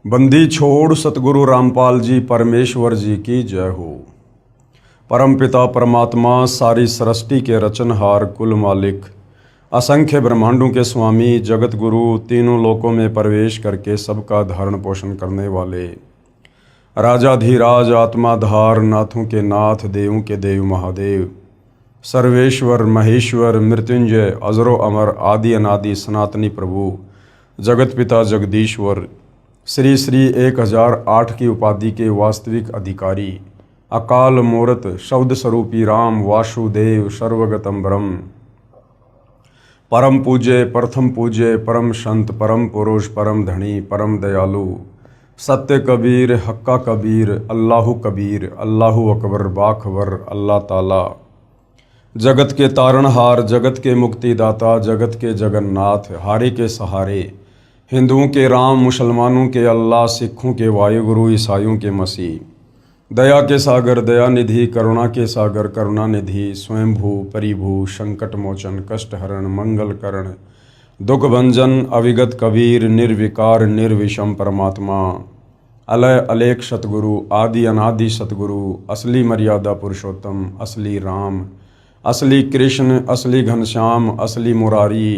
बंदी छोड़ सतगुरु रामपाल जी परमेश्वर जी की जय हो। परमपिता परमात्मा सारी सृष्टि के रचनहार कुल मालिक असंख्य ब्रह्मांडों के स्वामी जगत गुरु तीनों लोकों में प्रवेश करके सबका धारण पोषण करने वाले राजाधीराज आत्माधार नाथों के नाथ देवों के देव महादेव सर्वेश्वर महेश्वर मृत्युंजय अजरो अमर आदि अनादि सनातनी प्रभु जगत पिता जगदीश्वर श्री श्री 1008 की उपाधि के वास्तविक अधिकारी अकाल मूर्त शब्द स्वरूपी राम वासुदेव सर्वगतम ब्रह्म परम पूज्य प्रथम पूज्य परम संत परम पुरुष परम धनी परम दयालु सत्य कबीर हक्का कबीर अल्लाहु कबीर अल्लाहु अकबर बाखबर अल्लाह ताला जगत के तारणहार जगत के मुक्तिदाता जगत के जगन्नाथ हारे के सहारे हिंदुओं के राम मुसलमानों के अल्लाह सिखों के वायुगुरु ईसाइयों के मसीह दया के सागर दया निधि करुणा के सागर करुणा निधि स्वयंभू परिभू संकट मोचन कष्ट हरण मंगल करण दुख भंजन अविगत कबीर निर्विकार निर्विषम परमात्मा अलय अलेख सतगुरु आदि अनादि सतगुरु असली मर्यादा पुरुषोत्तम असली राम असली कृष्ण असली घनश्याम असली मुरारी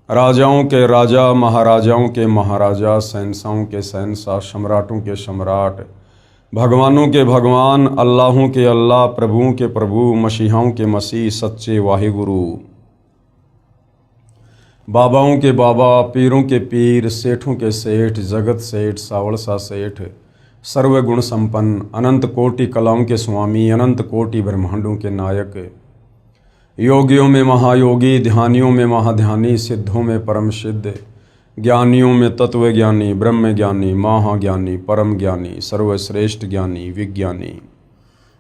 राजाओं के राजा महाराजाओं के महाराजा शहंशाहों के शहंशाह सम्राटों के सम्राट भगवानों के भगवान अल्लाहों के अल्लाह प्रभुओं के प्रभु मसीहाओं के मसीह सच्चे वाहिगुरु बाबाओं के बाबा पीरों के पीर सेठों के सेठ जगत सेठ सावड़सा सेठ सर्वगुण संपन्न अनंत कोटि कलाओं के स्वामी अनंत कोटि ब्रह्मांडों के नायक योगियों में महायोगी ध्यानियों में महाध्यानी सिद्धों में परम सिद्ध ज्ञानियों में तत्व ज्ञानी ब्रह्म ज्ञानी महाज्ञानी परम ज्ञानी सर्वश्रेष्ठ ज्ञानी विज्ञानी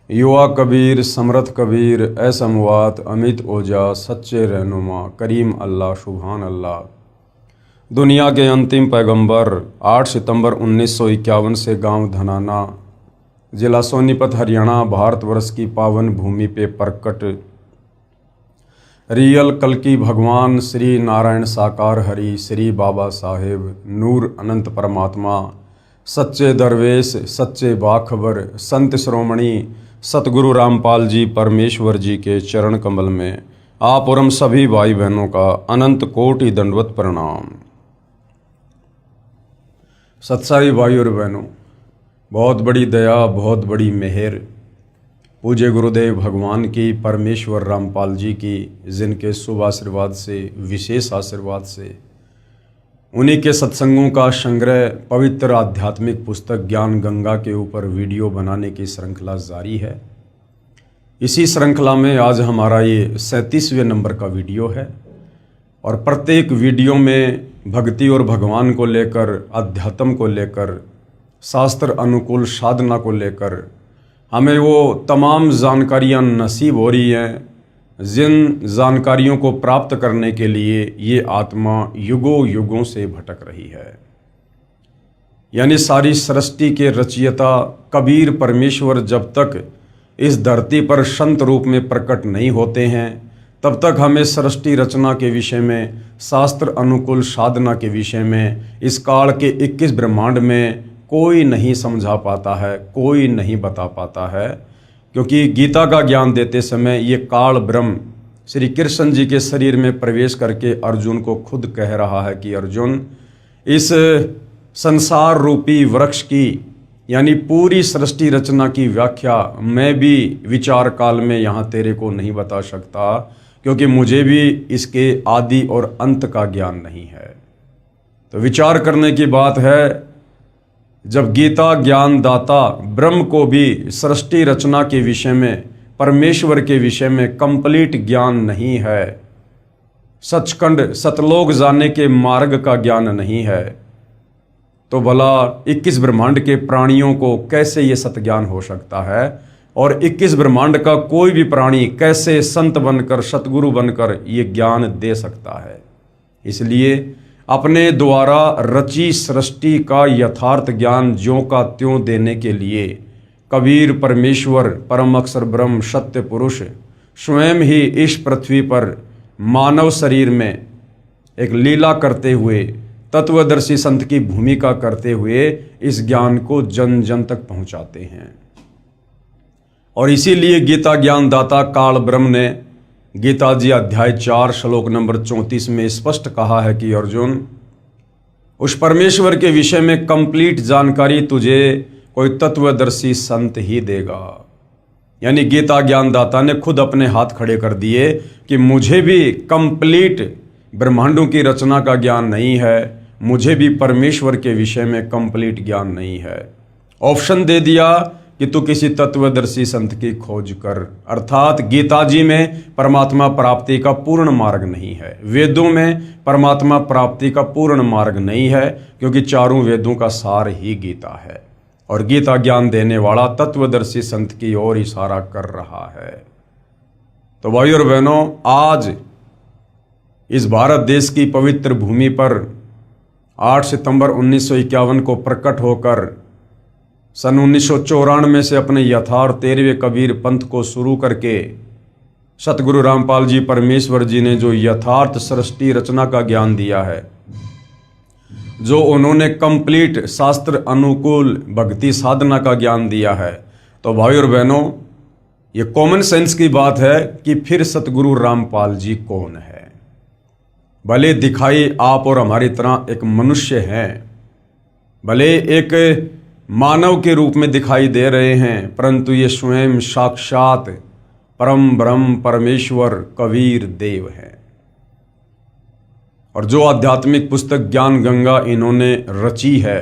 युवा कबीर समर्थ कबीर असमवात अमित ओजा सच्चे रहनुमा करीम अल्लाह सुभान अल्लाह दुनिया के अंतिम पैगंबर 8 सितंबर 1951 से गांव धनाना जिला सोनीपत हरियाणा भारतवर्ष की पावन भूमि पे प्रकट रियल कल्कि भगवान श्री नारायण साकार हरि श्री बाबा साहेब नूर अनंत परमात्मा सच्चे दरवेश सच्चे बाखबर संत श्रोमणी सतगुरु रामपाल जी परमेश्वर जी के चरण कमल में आप और हम सभी भाई बहनों का अनंत कोटि दंडवत प्रणाम। सत्साई भाई और बहनों, बहुत बड़ी दया बहुत बड़ी मेहर पूज्य गुरुदेव भगवान की परमेश्वर रामपाल जी की जिनके शुभ आशीर्वाद से विशेष आशीर्वाद से उन्हीं के सत्संगों का संग्रह पवित्र आध्यात्मिक पुस्तक ज्ञान गंगा के ऊपर वीडियो बनाने की श्रृंखला जारी है। इसी श्रृंखला में आज हमारा ये 37वें नंबर का वीडियो है और प्रत्येक वीडियो में भक्ति और भगवान को लेकर अध्यात्म को लेकर शास्त्र अनुकूल साधना को लेकर हमें वो तमाम जानकारियाँ नसीब हो रही हैं जिन जानकारियों को प्राप्त करने के लिए ये आत्मा युगों युगों से भटक रही है। यानी सारी सृष्टि के रचयिता कबीर परमेश्वर जब तक इस धरती पर संत रूप में प्रकट नहीं होते हैं तब तक हमें सृष्टि रचना के विषय में शास्त्र अनुकूल साधना के विषय में इस काल के 21 ब्रह्मांड में कोई नहीं समझा पाता है, कोई नहीं बता पाता है, क्योंकि गीता का ज्ञान देते समय ये काल ब्रह्म श्री कृष्ण जी के शरीर में प्रवेश करके अर्जुन को खुद कह रहा है कि अर्जुन इस संसार रूपी वृक्ष की यानी पूरी सृष्टि रचना की व्याख्या मैं भी विचार काल में यहाँ तेरे को नहीं बता सकता, क्योंकि मुझे भी इसके आदि और अंत का ज्ञान नहीं है। तो विचार करने की बात है, जब गीता ज्ञान दाता ब्रह्म को भी सृष्टि रचना के विषय में परमेश्वर के विषय में कंप्लीट ज्ञान नहीं है, सचखंड सतलोक जाने के मार्ग का ज्ञान नहीं है, तो भला 21 ब्रह्मांड के प्राणियों को कैसे ये सतज्ञान हो सकता है और 21 ब्रह्मांड का कोई भी प्राणी कैसे संत बनकर सतगुरु बनकर ये ज्ञान दे सकता है। इसलिए अपने द्वारा रची सृष्टि का यथार्थ ज्ञान ज्यों का त्यों देने के लिए कबीर परमेश्वर परम अक्षर ब्रह्म सत्य पुरुष स्वयं ही इस पृथ्वी पर मानव शरीर में एक लीला करते हुए तत्वदर्शी संत की भूमिका करते हुए इस ज्ञान को जन जन तक पहुंचाते हैं। और इसीलिए गीता ज्ञानदाता काल ब्रह्म ने गीता जी अध्याय 4 श्लोक नंबर 34 में स्पष्ट कहा है कि अर्जुन, उस परमेश्वर के विषय में कंप्लीट जानकारी तुझे कोई तत्वदर्शी संत ही देगा। यानी गीता ज्ञानदाता ने खुद अपने हाथ खड़े कर दिए कि मुझे भी कंप्लीट ब्रह्मांडों की रचना का ज्ञान नहीं है, मुझे भी परमेश्वर के विषय में कंप्लीट ज्ञान नहीं है। ऑप्शन दे दिया कि तू किसी तत्वदर्शी संत की खोज कर। अर्थात गीता जी में परमात्मा प्राप्ति का पूर्ण मार्ग नहीं है, वेदों में परमात्मा प्राप्ति का पूर्ण मार्ग नहीं है, क्योंकि चारों वेदों का सार ही गीता है और गीता ज्ञान देने वाला तत्वदर्शी संत की ओर इशारा कर रहा है। तो भाई और बहनों, आज इस भारत देश की पवित्र भूमि पर 8 सितंबर 1951 को प्रकट होकर सन 1994 से अपने यथार्थ 13वें कबीर पंथ को शुरू करके सतगुरु रामपाल जी परमेश्वर जी ने जो यथार्थ सृष्टि रचना का ज्ञान दिया है, जो उन्होंने कंप्लीट शास्त्र अनुकूल भक्ति साधना का ज्ञान दिया है, तो भाई और बहनों, ये कॉमन सेंस की बात है कि फिर सतगुरु रामपाल जी कौन है। भले दिखाई आप और हमारी तरह एक मनुष्य हैं, भले एक मानव के रूप में दिखाई दे रहे हैं, परंतु ये स्वयं साक्षात परम ब्रह्म परमेश्वर कबीर देव हैं। और जो आध्यात्मिक पुस्तक ज्ञान गंगा इन्होंने रची है,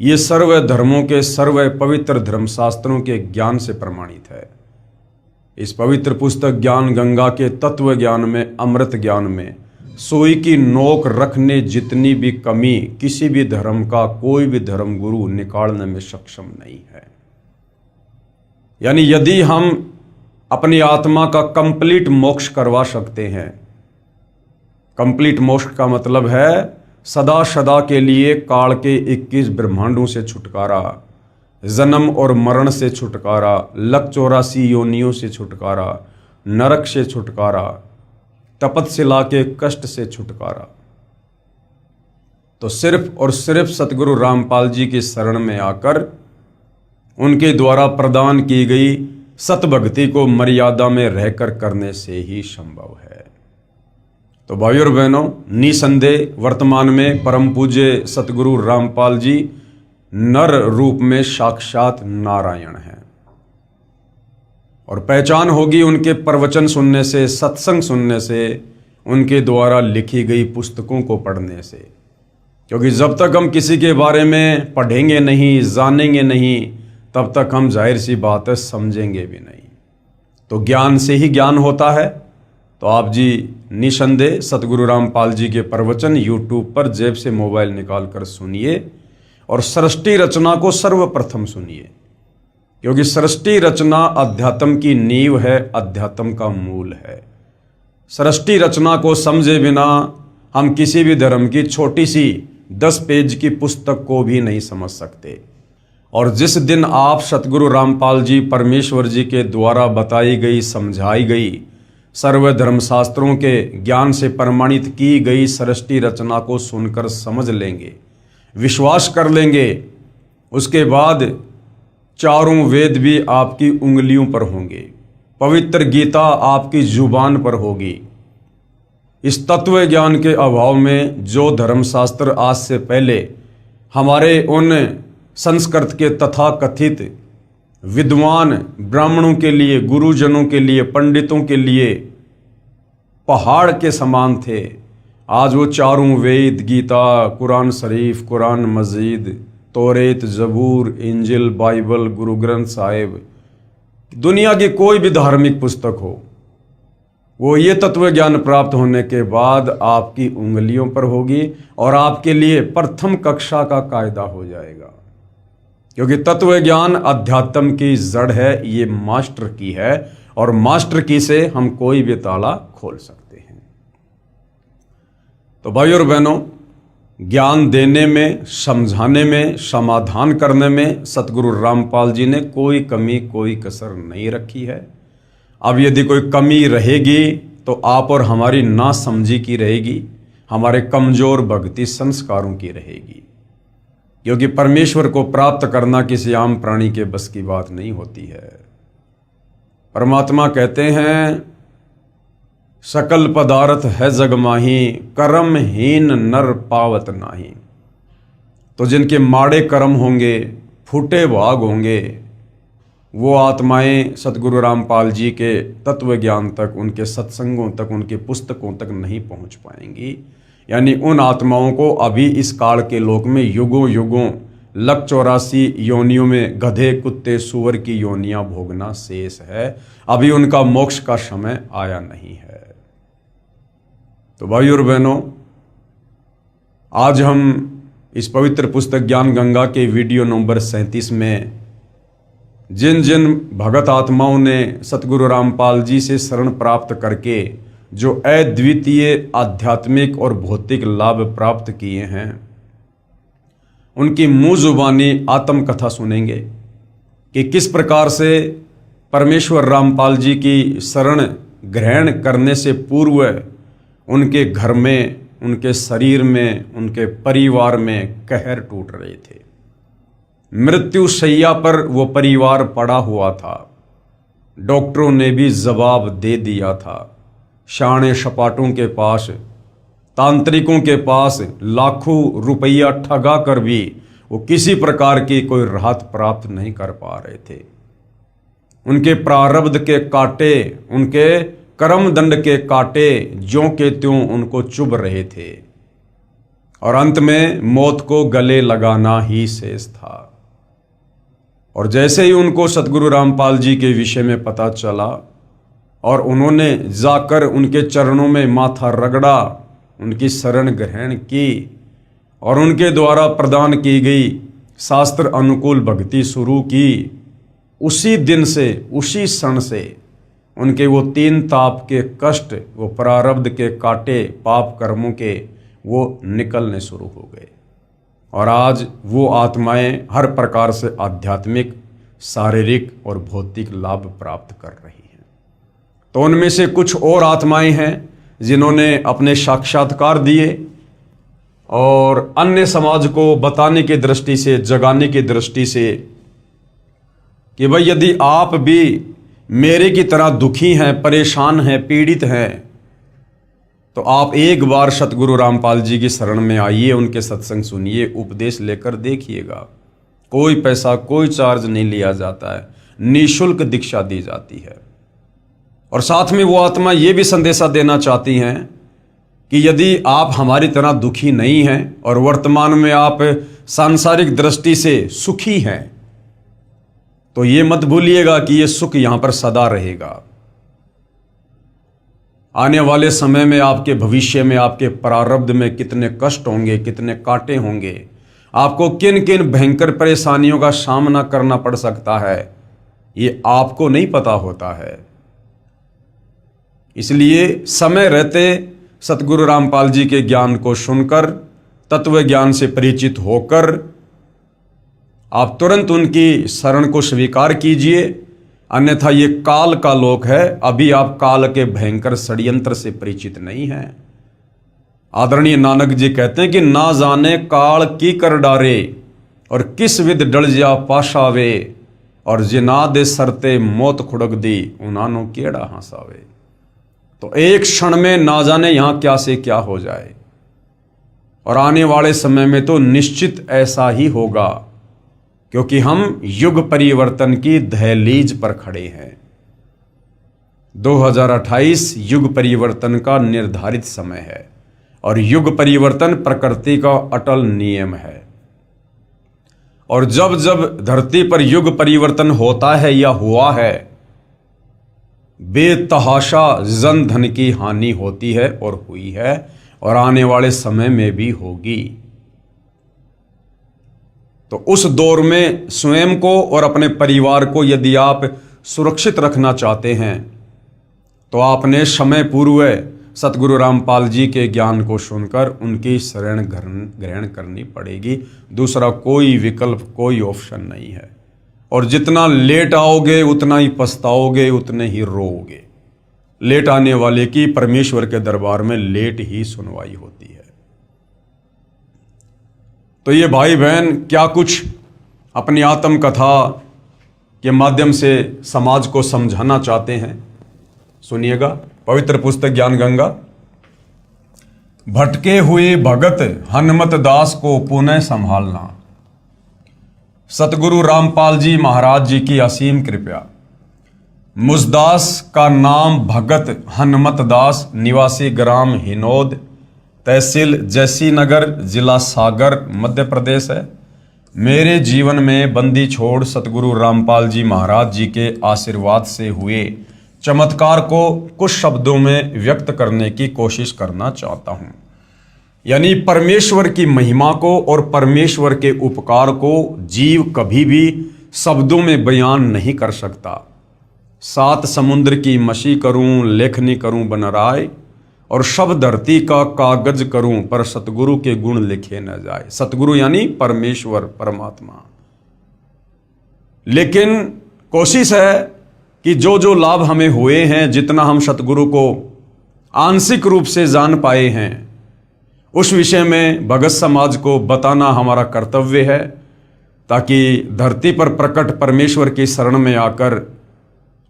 ये सर्व धर्मों के सर्व पवित्र धर्मशास्त्रों के ज्ञान से प्रमाणित है। इस पवित्र पुस्तक ज्ञान गंगा के तत्व ज्ञान में, अमृत ज्ञान में सुई की नोक रखने जितनी भी कमी किसी भी धर्म का कोई भी धर्म गुरु निकालने में सक्षम नहीं है। यानी यदि हम अपनी आत्मा का कंप्लीट मोक्ष करवा सकते हैं, कंप्लीट मोक्ष का मतलब है सदा सदा के लिए काल के 21 ब्रह्मांडों से छुटकारा, जन्म और मरण से छुटकारा, लक 84 योनियों से छुटकारा, नरक से छुटकारा, तपतशिला के कष्ट से छुटकारा। तो सिर्फ और सिर्फ सतगुरु रामपाल जी की शरण में आकर उनके द्वारा प्रदान की गई सतभक्ति को मर्यादा में रहकर करने से ही संभव है। तो भाई और बहनों, निसंदेह वर्तमान में परम पूज्य सतगुरु रामपाल जी नर रूप में साक्षात नारायण हैं और पहचान होगी उनके प्रवचन सुनने से, सत्संग सुनने से, उनके द्वारा लिखी गई पुस्तकों को पढ़ने से। क्योंकि जब तक हम किसी के बारे में पढ़ेंगे नहीं, जानेंगे नहीं, तब तक हम जाहिर सी बात है समझेंगे भी नहीं। तो ज्ञान से ही ज्ञान होता है। तो आप जी निसंदेह सतगुरु रामपाल जी के प्रवचन यूट्यूब पर जेब से मोबाइल निकाल कर सुनिए और सृष्टि रचना को सर्वप्रथम सुनिए, क्योंकि सृष्टि रचना अध्यात्म की नींव है, अध्यात्म का मूल है। सृष्टि रचना को समझे बिना हम किसी भी धर्म की छोटी सी 10 पेज की पुस्तक को भी नहीं समझ सकते। और जिस दिन आप सतगुरु रामपाल जी परमेश्वर जी के द्वारा बताई गई, समझाई गई, सर्वधर्म शास्त्रों के ज्ञान से प्रमाणित की गई सृष्टि रचना को सुनकर समझ लेंगे, विश्वास कर लेंगे, उसके बाद चारों वेद भी आपकी उंगलियों पर होंगे, पवित्र गीता आपकी जुबान पर होगी। इस तत्व ज्ञान के अभाव में जो धर्मशास्त्र आज से पहले हमारे उन संस्कृत के तथाकथित विद्वान ब्राह्मणों के लिए, गुरुजनों के लिए, पंडितों के लिए पहाड़ के समान थे, आज वो चारों वेद, गीता, कुरान शरीफ, कुरान मजीद, तौरेत, जबूर, इंजिल, बाइबल, गुरु ग्रंथ साहिब, दुनिया की कोई भी धार्मिक पुस्तक हो, वो ये तत्व ज्ञान प्राप्त होने के बाद आपकी उंगलियों पर होगी और आपके लिए प्रथम कक्षा का कायदा हो जाएगा। क्योंकि तत्व ज्ञान अध्यात्म की जड़ है, ये मास्टर की है और मास्टर की से हम कोई भी ताला खोल सकते हैं। तो भाई और बहनों, ज्ञान देने में, समझाने में, समाधान करने में सतगुरु रामपाल जी ने कोई कमी, कोई कसर नहीं रखी है। अब यदि कोई कमी रहेगी तो आप और हमारी नासमझी की रहेगी, हमारे कमजोर भक्ति संस्कारों की रहेगी, क्योंकि परमेश्वर को प्राप्त करना किसी आम प्राणी के बस की बात नहीं होती है। परमात्मा कहते हैं, सकल पदार्थ है जग माही, कर्महीन नर पावत नाही। तो जिनके माड़े कर्म होंगे, फूटे भाग होंगे, वो आत्माएं सतगुरु रामपाल जी के तत्व ज्ञान तक, उनके सत्संगों तक, उनके पुस्तकों तक नहीं पहुंच पाएंगी। यानी उन आत्माओं को अभी इस काल के लोक में युगों युगों 184 योनियों में गधे, कुत्ते, सूअर की योनियां भोगना शेष है। अभी उनका मोक्ष का समय आया नहीं है। तो भाइयों और बहनों, आज हम इस पवित्र पुस्तक ज्ञान गंगा के वीडियो नंबर 37 में जिन जिन भगत आत्माओं ने सतगुरु रामपाल जी से शरण प्राप्त करके जो अद्वितीय आध्यात्मिक और भौतिक लाभ प्राप्त किए हैं, उनकी मुंह जुबानी आत्मकथा सुनेंगे कि किस प्रकार से परमेश्वर रामपाल जी की शरण ग्रहण करने से पूर्व उनके घर में, उनके शरीर में, उनके परिवार में कहर टूट रहे थे। मृत्यु शैया पर वो परिवार पड़ा हुआ था। डॉक्टरों ने भी जवाब दे दिया था। शाणे सपाटों के पास, तांत्रिकों के पास लाखों रुपया ठगा कर भी वो किसी प्रकार की कोई राहत प्राप्त नहीं कर पा रहे थे। उनके प्रारब्ध के कांटे, उनके कर्म दंड के कांटे ज्यों के त्यों उनको चुभ रहे थे और अंत में मौत को गले लगाना ही शेष था। और जैसे ही उनको सतगुरु रामपाल जी के विषय में पता चला और उन्होंने जाकर उनके चरणों में माथा रगड़ा, उनकी शरण ग्रहण की और उनके द्वारा प्रदान की गई शास्त्र अनुकूल भक्ति शुरू की, उसी दिन से, उसी क्षण से उनके वो 3 ताप के कष्ट, वो प्रारब्ध के कांटे, पाप कर्मों के, वो निकलने शुरू हो गए। और आज वो आत्माएं हर प्रकार से आध्यात्मिक, शारीरिक और भौतिक लाभ प्राप्त कर रही हैं। तो उनमें से कुछ और आत्माएं हैं जिन्होंने अपने साक्षात्कार दिए और अन्य समाज को बताने की दृष्टि से, जगाने की दृष्टि से कि भाई यदि आप भी मेरे की तरह दुखी हैं, परेशान हैं, पीड़ित हैं, तो आप एक बार सतगुरु रामपाल जी की शरण में आइए, उनके सत्संग सुनिए, उपदेश लेकर देखिएगा। कोई पैसा, कोई चार्ज नहीं लिया जाता है, निःशुल्क दीक्षा दी जाती है। और साथ में वो आत्मा ये भी संदेशा देना चाहती हैं कि यदि आप हमारी तरह दुखी नहीं हैं और वर्तमान में आप सांसारिक दृष्टि से सुखी हैं, तो ये मत भूलिएगा कि ये सुख यहां पर सदा रहेगा। आने वाले समय में, आपके भविष्य में, आपके प्रारब्ध में कितने कष्ट होंगे, कितने कांटे होंगे, आपको किन किन भयंकर परेशानियों का सामना करना पड़ सकता है, ये आपको नहीं पता होता है। इसलिए समय रहते सतगुरु रामपाल जी के ज्ञान को सुनकर, तत्व ज्ञान से परिचित होकर आप तुरंत उनकी शरण को स्वीकार कीजिए, अन्यथा ये काल का लोक है। अभी आप काल के भयंकर षड्यंत्र से परिचित नहीं हैं। आदरणीय नानक जी कहते हैं कि ना जाने काल की कर डारे और किस विध डल जा पाशावे, और जिना दे सरते मौत खुड़क दी उनानो केड़ा हंसावे। तो एक क्षण में ना जाने यहां क्या से क्या हो जाए, और आने वाले समय में तो निश्चित ऐसा ही होगा, क्योंकि हम युग परिवर्तन की दहलीज पर खड़े हैं। 2028 युग परिवर्तन का निर्धारित समय है और युग परिवर्तन प्रकृति का अटल नियम है। और जब जब धरती पर युग परिवर्तन होता है या हुआ है, बेतहाशा जन धन की हानि होती है और हुई है और आने वाले समय में भी होगी। तो उस दौर में स्वयं को और अपने परिवार को यदि आप सुरक्षित रखना चाहते हैं, तो आपने समय पूर्व सतगुरु रामपाल जी के ज्ञान को सुनकर उनकी शरण ग्रहण करनी पड़ेगी। दूसरा कोई विकल्प, कोई ऑप्शन नहीं है। और जितना लेट आओगे उतना ही पछताओगे, उतने ही रोओगे। लेट आने वाले की परमेश्वर के दरबार में लेट ही सुनवाई होती है। तो ये भाई बहन क्या कुछ अपनी आत्मकथा के माध्यम से समाज को समझाना चाहते हैं, सुनिएगा। पवित्र पुस्तक ज्ञान गंगा। भटके हुए भगत हनुमत दास को पुनः संभालना। सतगुरु रामपाल जी महाराज जी की असीम कृपा। मुझदास का नाम भगत हनुमत दास, निवासी ग्राम हिनोद, तहसील जैसी नगर, जिला सागर, मध्य प्रदेश है। मेरे जीवन में बंदी छोड़ सतगुरु रामपाल जी महाराज जी के आशीर्वाद से हुए चमत्कार को कुछ शब्दों में व्यक्त करने की कोशिश करना चाहता हूं। यानी परमेश्वर की महिमा को और परमेश्वर के उपकार को जीव कभी भी शब्दों में बयान नहीं कर सकता। सात समुद्र की मशी करूं, लेखनी करूं बनराय, और शब्द धरती का कागज करूं, पर सतगुरु के गुण लिखे न जाए। सतगुरु यानी परमेश्वर, परमात्मा। लेकिन कोशिश है कि जो जो लाभ हमें हुए हैं, जितना हम सतगुरु को आंशिक रूप से जान पाए हैं, उस विषय में भगत समाज को बताना हमारा कर्तव्य है, ताकि धरती पर प्रकट परमेश्वर की शरण में आकर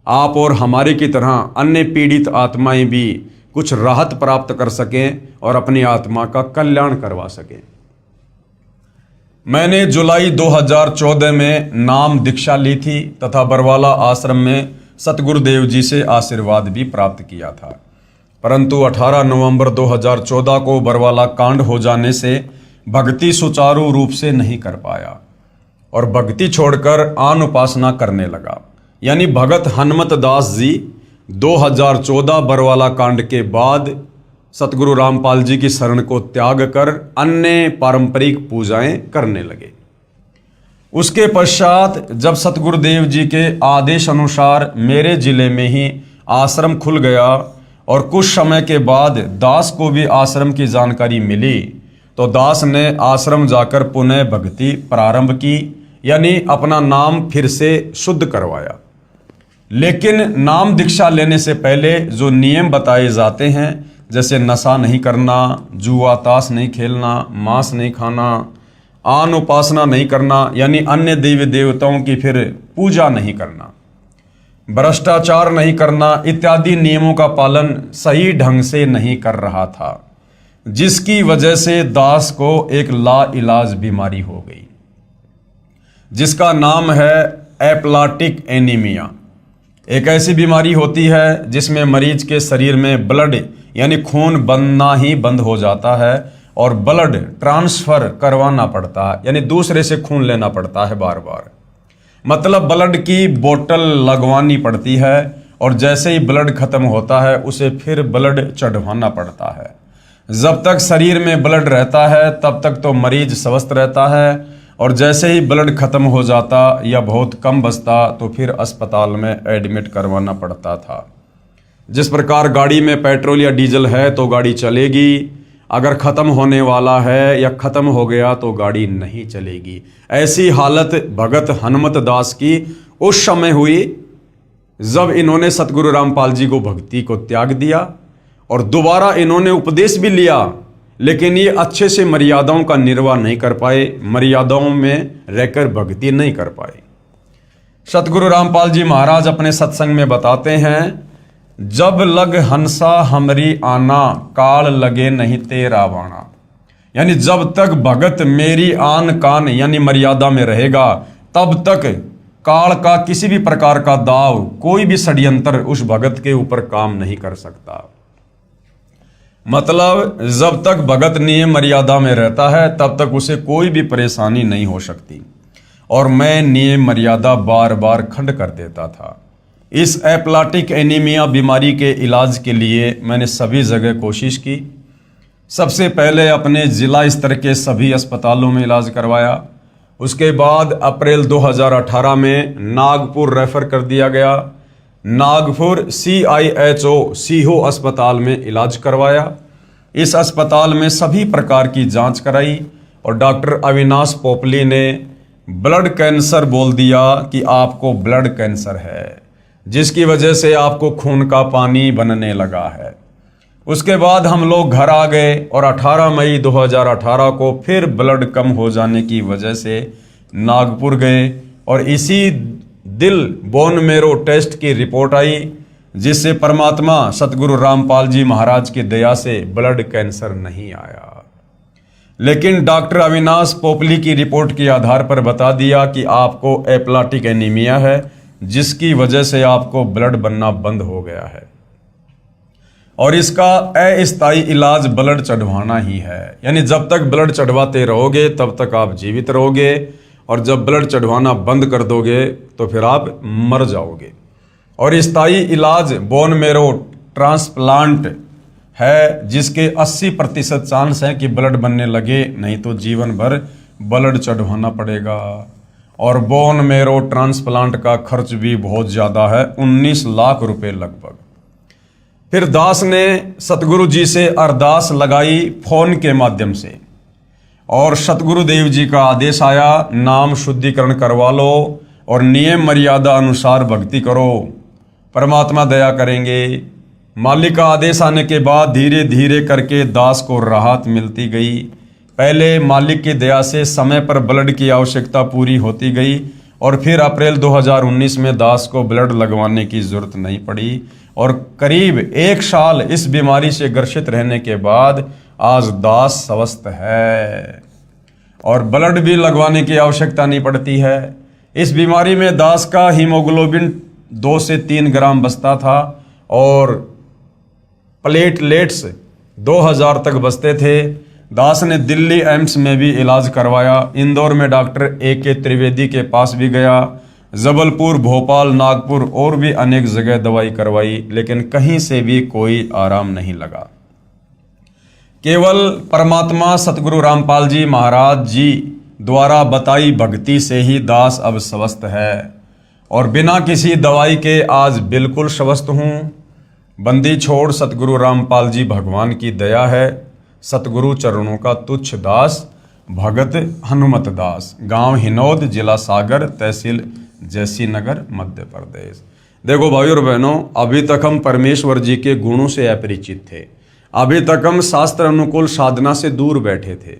आप और हमारे की तरह अन्य पीड़ित आत्माएं भी कुछ राहत प्राप्त कर सकें और अपनी आत्मा का कल्याण करवा सकें। मैंने जुलाई 2014 में नाम दीक्षा ली थी तथा बरवाला आश्रम में सतगुरुदेव जी से आशीर्वाद भी प्राप्त किया था। परंतु 18 नवंबर 2014 को बरवाला कांड हो जाने से भक्ति सुचारू रूप से नहीं कर पाया और भक्ति छोड़कर आन उपासना करने लगा। यानी भगत हनुमत दास जी 2014 बरवाला कांड के बाद सतगुरु रामपाल जी की शरण को त्याग कर अन्य पारंपरिक पूजाएं करने लगे। उसके पश्चात जब सतगुरुदेव जी के आदेश अनुसार मेरे जिले में ही आश्रम खुल गया और कुछ समय के बाद दास को भी आश्रम की जानकारी मिली, तो दास ने आश्रम जाकर पुनः भक्ति प्रारंभ की, यानी अपना नाम फिर से शुद्ध करवाया। लेकिन नाम दीक्षा लेने से पहले जो नियम बताए जाते हैं, जैसे नशा नहीं करना, जुआ ताश नहीं खेलना, मांस नहीं खाना, आन उपासना नहीं करना, यानी अन्य देवी देवताओं की फिर पूजा नहीं करना, भ्रष्टाचार नहीं करना इत्यादि नियमों का पालन सही ढंग से नहीं कर रहा था, जिसकी वजह से दास को एक लाइलाज बीमारी हो गई, जिसका नाम है एप्लाटिक एनीमिया। एक ऐसी बीमारी होती है जिसमें मरीज के शरीर में ब्लड यानी खून बनना ही बंद हो जाता है और ब्लड ट्रांसफर करवाना पड़ता है, यानी दूसरे से खून लेना पड़ता है बार बार। मतलब ब्लड की बोतल लगवानी पड़ती है और जैसे ही ब्लड खत्म होता है उसे फिर ब्लड चढ़वाना पड़ता है। जब तक शरीर में ब्लड रहता है तब तक तो मरीज स्वस्थ रहता है, और जैसे ही ब्लड खत्म हो जाता या बहुत कम बचता तो फिर अस्पताल में एडमिट करवाना पड़ता था। जिस प्रकार गाड़ी में पेट्रोल या डीजल है तो गाड़ी चलेगी, अगर ख़त्म होने वाला है या ख़त्म हो गया तो गाड़ी नहीं चलेगी। ऐसी हालत भगत हनुमत दास की उस समय हुई जब इन्होंने सतगुरु रामपाल जी को भक्ति को त्याग दिया और दोबारा इन्होंने उपदेश भी लिया, लेकिन ये अच्छे से मर्यादाओं का निर्वाह नहीं कर पाए, मर्यादाओं में रहकर भक्ति नहीं कर पाए। सतगुरु रामपाल जी महाराज अपने सत्संग में बताते हैं, जब लग हंसा हमरी आना, काल लगे नहीं तेरा वाणा। यानी जब तक भगत मेरी आन कान यानी मर्यादा में रहेगा, तब तक काल का किसी भी प्रकार का दाव, कोई भी षड्यंत्र उस भगत के ऊपर काम नहीं कर सकता। मतलब जब तक भगत नियम मर्यादा में रहता है तब तक उसे कोई भी परेशानी नहीं हो सकती, और मैं नियम मर्यादा बार बार खंड कर देता था। इस एप्लाटिक एनीमिया बीमारी के इलाज के लिए मैंने सभी जगह कोशिश की। सबसे पहले अपने जिला स्तर के सभी अस्पतालों में इलाज करवाया। उसके बाद अप्रैल 2018 में नागपुर रेफर कर दिया गया। नागपुर CIHO सीहो अस्पताल में इलाज करवाया। इस अस्पताल में सभी प्रकार की जांच कराई और डॉक्टर अविनाश पोपली ने ब्लड कैंसर बोल दिया कि आपको ब्लड कैंसर है। जिसकी वजह से आपको खून का पानी बनने लगा है। उसके बाद हम लोग घर आ गए और 18 मई 2018 को फिर ब्लड कम हो जाने की वजह से नागपुर गए और इसी दिल बोन मेरो टेस्ट की रिपोर्ट आई, जिससे परमात्मा सतगुरु रामपाल जी महाराज की दया से ब्लड कैंसर नहीं आया। लेकिन डॉक्टर अविनाश पोपली की रिपोर्ट के आधार पर बता दिया कि आपको एप्लाटिक एनीमिया है, जिसकी वजह से आपको ब्लड बनना बंद हो गया है और इसका अस्थायी इलाज ब्लड चढ़वाना ही है। यानी जब तक ब्लड चढ़वाते रहोगे तब तक आप जीवित रहोगे और जब ब्लड चढ़वाना बंद कर दोगे तो फिर आप मर जाओगे। और स्थायी इलाज बोन मेरो ट्रांसप्लांट है, जिसके 80% चांस है कि ब्लड बनने लगे, नहीं तो जीवन भर ब्लड चढ़वाना पड़ेगा। और बोन मेरो ट्रांसप्लांट का खर्च भी बहुत ज़्यादा है, 19 लाख रुपए लगभग। फिर दास ने सतगुरु जी से अरदास लगाई फोन के माध्यम से और सतगुरु देव जी का आदेश आया, नाम शुद्धिकरण करवा लो और नियम मर्यादा अनुसार भक्ति करो, परमात्मा दया करेंगे। मालिक का आदेश आने के बाद धीरे धीरे करके दास को राहत मिलती गई। पहले मालिक की दया से समय पर ब्लड की आवश्यकता पूरी होती गई और फिर अप्रैल 2019 में दास को ब्लड लगवाने की जरूरत नहीं पड़ी और करीब 1 साल इस बीमारी से ग्रसित रहने के बाद आज दास स्वस्थ है और ब्लड भी लगवाने की आवश्यकता नहीं पड़ती है। इस बीमारी में दास का हीमोग्लोबिन 2 से 3 ग्राम बचता था और प्लेटलेट्स 2000 तक बचते थे। दास ने दिल्ली एम्स में भी इलाज करवाया, इंदौर में डॉक्टर AK त्रिवेदी के पास भी गया, जबलपुर, भोपाल, नागपुर और भी अनेक जगह दवाई करवाई, लेकिन कहीं से भी कोई आराम नहीं लगा। केवल परमात्मा सतगुरु रामपाल जी महाराज जी द्वारा बताई भक्ति से ही दास अब स्वस्थ है और बिना किसी दवाई के आज बिल्कुल स्वस्थ हूँ। बंदी छोड़ सतगुरु रामपाल जी भगवान की दया है। सतगुरु चरणों का तुच्छ दास भगत हनुमत दास, गांव हिनौद, जिला सागर, तहसील जैसी नगर, मध्य प्रदेश। देखो भाई और बहनों, अभी तक हम परमेश्वर जी के गुणों से अपरिचित थे, अभी तक हम शास्त्र अनुकूल साधना से दूर बैठे थे।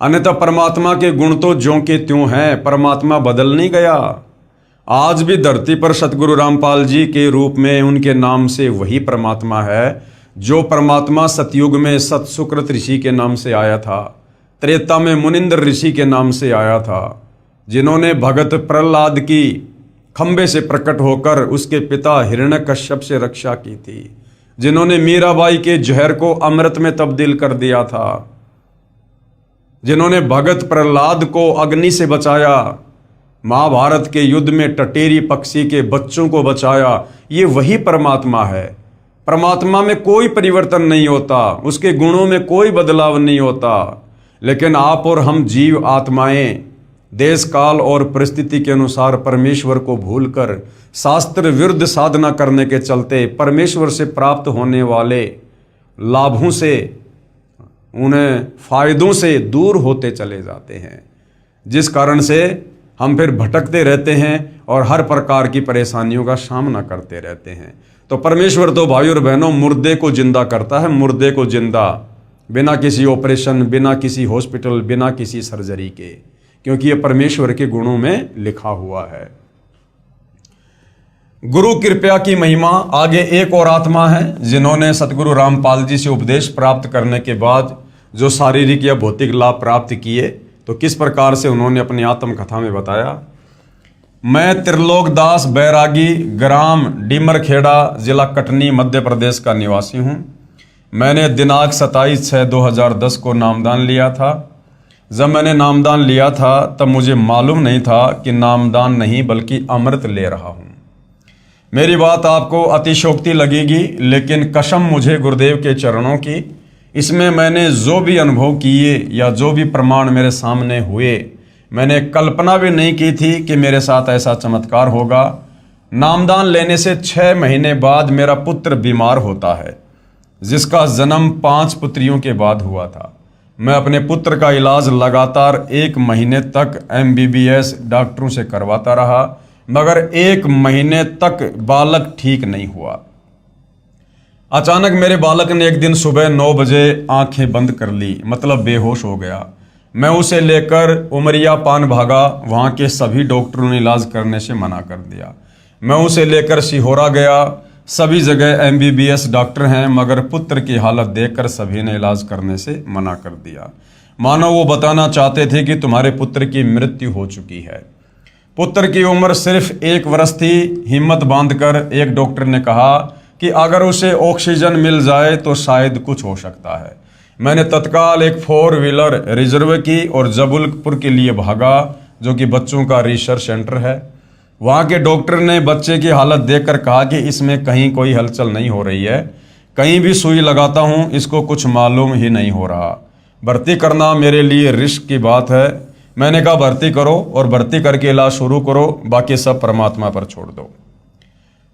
अन्यथा परमात्मा के गुण तो ज्यों के त्यों हैं, परमात्मा बदल नहीं गया। आज भी धरती पर सतगुरु रामपाल जी के रूप में उनके नाम से वही परमात्मा है जो परमात्मा सतयुग में सतसुकृत ऋषि के नाम से आया था, त्रेता में मुनिंद्र ऋषि के नाम से आया था, जिन्होंने भगत प्रहलाद की खंबे से प्रकट होकर उसके पिता हिरण्यकश्यप से रक्षा की थी, जिन्होंने मीराबाई के जहर को अमृत में तब्दील कर दिया था, जिन्होंने भगत प्रहलाद को अग्नि से बचाया, महाभारत के युद्ध में टटेरी पक्षी के बच्चों को बचाया, ये वही परमात्मा है। परमात्मा में कोई परिवर्तन नहीं होता, उसके गुणों में कोई बदलाव नहीं होता। लेकिन आप और हम जीव आत्माएं देश काल और परिस्थिति के अनुसार परमेश्वर को भूलकर शास्त्र विरुद्ध साधना करने के चलते परमेश्वर से प्राप्त होने वाले लाभों से, उन्हें फायदों से दूर होते चले जाते हैं, जिस कारण से हम फिर भटकते रहते हैं और हर प्रकार की परेशानियों का सामना करते रहते हैं। तो परमेश्वर तो भाई और बहनों मुर्दे को जिंदा करता है, मुर्दे को जिंदा, बिना किसी ऑपरेशन, बिना किसी हॉस्पिटल, बिना किसी सर्जरी के, क्योंकि ये परमेश्वर के गुणों में लिखा हुआ है। गुरु कृपा की महिमा। आगे एक और आत्मा है जिन्होंने सतगुरु रामपाल जी से उपदेश प्राप्त करने के बाद जो शारीरिक या भौतिक लाभ प्राप्त किए, तो किस प्रकार से उन्होंने अपनी आत्मकथा में बताया। मैं त्रिलोकदास बैरागी, ग्राम डीमरखेड़ा, जिला कटनी, मध्य प्रदेश का निवासी हूँ। मैंने दिनांक 27/6/2010 को नामदान लिया था। जब मैंने नामदान लिया था तब मुझे मालूम नहीं था कि नामदान नहीं बल्कि अमृत ले रहा हूँ। मेरी बात आपको अतिशयोक्ति लगेगी, लेकिन कसम मुझे गुरुदेव के चरणों की, इसमें मैंने जो भी अनुभव किए या जो भी प्रमाण मेरे सामने हुए, मैंने कल्पना भी नहीं की थी कि मेरे साथ ऐसा चमत्कार होगा। नामदान लेने से 6 महीने बाद मेरा पुत्र बीमार होता है, जिसका जन्म 5 पुत्रियों के बाद हुआ था। मैं अपने पुत्र का इलाज लगातार 1 महीने तक MBBS डॉक्टरों से करवाता रहा। मगर 1 महीने तक बालक ठीक नहीं हुआ। अचानक मेरे बालक ने एक दिन सुबह 9 बजे आंखें बंद कर ली, मतलब बेहोश हो गया। मैं उसे लेकर उमरिया पान भागा, वहाँ के सभी डॉक्टरों ने इलाज करने से मना कर दिया। मैं उसे लेकर सिहोरा गया, सभी जगह MBBS डॉक्टर हैं, मगर पुत्र की हालत देखकर सभी ने इलाज करने से मना कर दिया। मानो वो बताना चाहते थे कि तुम्हारे पुत्र की मृत्यु हो चुकी है। पुत्र की उम्र सिर्फ 1 वर्ष थी। हिम्मत बांधकर एक डॉक्टर ने कहा कि अगर उसे ऑक्सीजन मिल जाए तो शायद कुछ हो सकता है। मैंने तत्काल एक 4 व्हीलर रिजर्व की और जबलपुर के लिए भागा, जो कि बच्चों का रिसर्च सेंटर है। वहाँ के डॉक्टर ने बच्चे की हालत देखकर कहा कि इसमें कहीं कोई हलचल नहीं हो रही है, कहीं भी सुई लगाता हूँ इसको कुछ मालूम ही नहीं हो रहा। भर्ती करना मेरे लिए रिस्क की बात है। मैंने कहा भर्ती करो और भर्ती करके इलाज शुरू करो, बाकी सब परमात्मा पर छोड़ दो।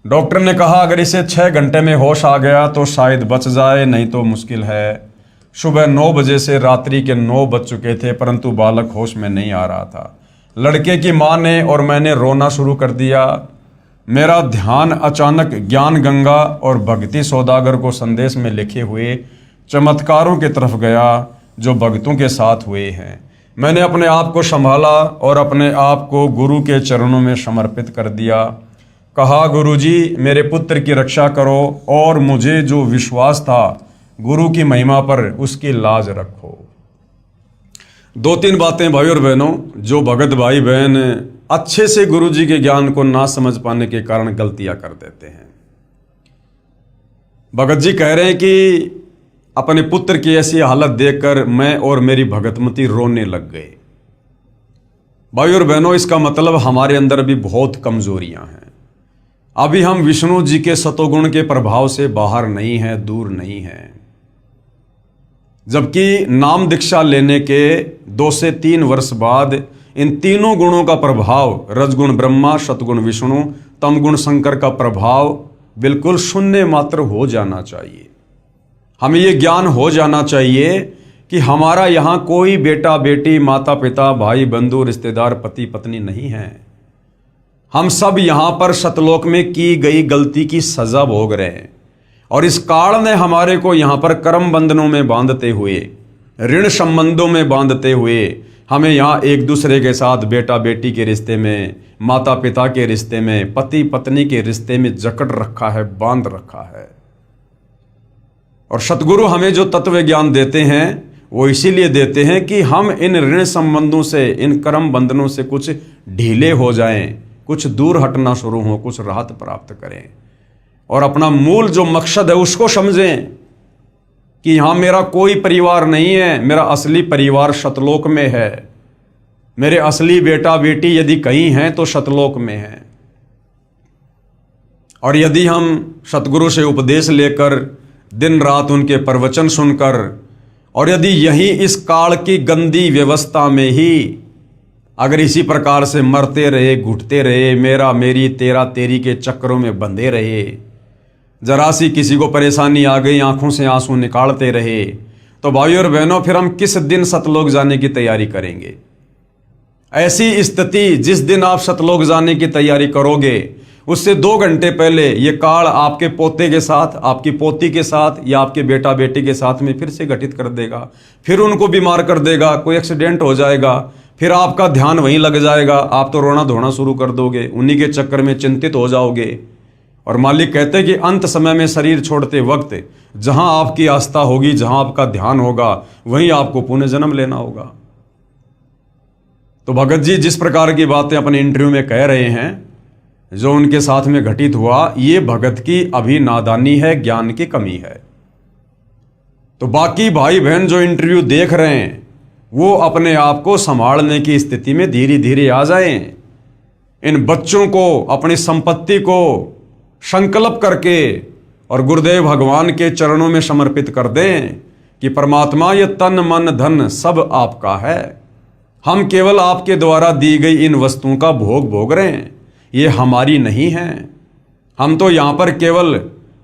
डॉक्टर ने कहा अगर इसे 6 घंटे में होश आ गया तो शायद बच जाए, नहीं तो मुश्किल है। सुबह 9 बजे से रात्रि के 9 बज चुके थे, परंतु बालक होश में नहीं आ रहा था। लड़के की माँ ने और मैंने रोना शुरू कर दिया। मेरा ध्यान अचानक ज्ञान गंगा और भक्ति सौदागर को संदेश में लिखे हुए चमत्कारों की तरफ गया जो भक्तों के साथ हुए हैं। मैंने अपने आप को संभाला और अपने आप को गुरु के चरणों में समर्पित कर दिया। कहा गुरुजी मेरे पुत्र की रक्षा करो और मुझे जो विश्वास था गुरु की महिमा पर उसकी लाज रखो। 2-3 बातें भाई और बहनों, जो भगत भाई बहन अच्छे से गुरु जी के ज्ञान को ना समझ पाने के कारण गलतियां कर देते हैं। भगत जी कह रहे हैं कि अपने पुत्र की ऐसी हालत देखकर मैं और मेरी भगतमती रोने लग गए। भाई और बहनों, इसका मतलब हमारे अंदर भी बहुत कमजोरियां हैं। अभी हम विष्णु जी के सतोगुण के प्रभाव से बाहर नहीं हैं, दूर नहीं हैं। जबकि नाम दीक्षा लेने के 2 से 3 वर्ष बाद इन तीनों गुणों का प्रभाव, रजगुण ब्रह्मा, सतगुण विष्णु, तमगुण शंकर का प्रभाव बिल्कुल शून्य मात्र हो जाना चाहिए। हमें ये ज्ञान हो जाना चाहिए कि हमारा यहाँ कोई बेटा बेटी, माता पिता, भाई बंधु, रिश्तेदार, पति पत्नी नहीं है। हम सब यहाँ पर सतलोक में की गई गलती की सजा भोग रहे हैं और इस काल ने हमारे को यहाँ पर कर्म बंधनों में बांधते हुए, ऋण संबंधों में बांधते हुए हमें यहाँ एक दूसरे के साथ बेटा बेटी के रिश्ते में, माता पिता के रिश्ते में, पति पत्नी के रिश्ते में जकड़ रखा है, बांध रखा है। और सतगुरु हमें जो तत्व ज्ञान देते हैं वो इसीलिए देते हैं कि हम इन ऋण संबंधों से, इन कर्म बंधनों से कुछ ढीले हो जाएं, कुछ दूर हटना शुरू हो, कुछ राहत प्राप्त करें और अपना मूल जो मकसद है उसको समझें कि यहां मेरा कोई परिवार नहीं है, मेरा असली परिवार सतलोक में है। मेरे असली बेटा बेटी यदि कहीं हैं तो सतलोक में हैं। और यदि हम सतगुरु से उपदेश लेकर, दिन रात उनके प्रवचन सुनकर, और यदि यही इस काल की गंदी व्यवस्था में ही अगर इसी प्रकार से मरते रहे, घुटते रहे, मेरा मेरी, तेरा तेरी के चक्करों में बंधे रहे, जरा सी किसी को परेशानी आ गई आंखों से आंसू निकालते रहे, तो भाई और बहनों फिर हम किस दिन सतलोक जाने की तैयारी करेंगे? ऐसी स्थिति जिस दिन आप सतलोक जाने की तैयारी करोगे उससे 2 घंटे पहले ये काल आपके पोते के साथ, आपकी पोती के साथ या आपके बेटा बेटी के साथ में फिर से घटित कर देगा, फिर उनको बीमार कर देगा, कोई एक्सीडेंट हो जाएगा, फिर आपका ध्यान वहीं लग जाएगा, आप तो रोना धोना शुरू कर दोगे, उन्हीं के चक्कर में चिंतित हो जाओगे। और मालिक कहते हैं कि अंत समय में शरीर छोड़ते वक्त जहां आपकी आस्था होगी, जहां आपका ध्यान होगा, वहीं आपको पुनः जन्म लेना होगा। तो भगत जी जिस प्रकार की बातें अपने इंटरव्यू में कह रहे हैं, जो उनके साथ में घटित हुआ, ये भगत की अभी नादानी है, ज्ञान की कमी है। तो बाकी भाई बहन जो इंटरव्यू देख रहे हैं वो अपने आप को संभालने की स्थिति में धीरे धीरे आ जाएं। इन बच्चों को, अपनी संपत्ति को संकल्प करके और गुरुदेव भगवान के चरणों में समर्पित कर दें कि परमात्मा ये तन मन धन सब आपका है, हम केवल आपके द्वारा दी गई इन वस्तुओं का भोग भोग रहे हैं, ये हमारी नहीं है। हम तो यहाँ पर केवल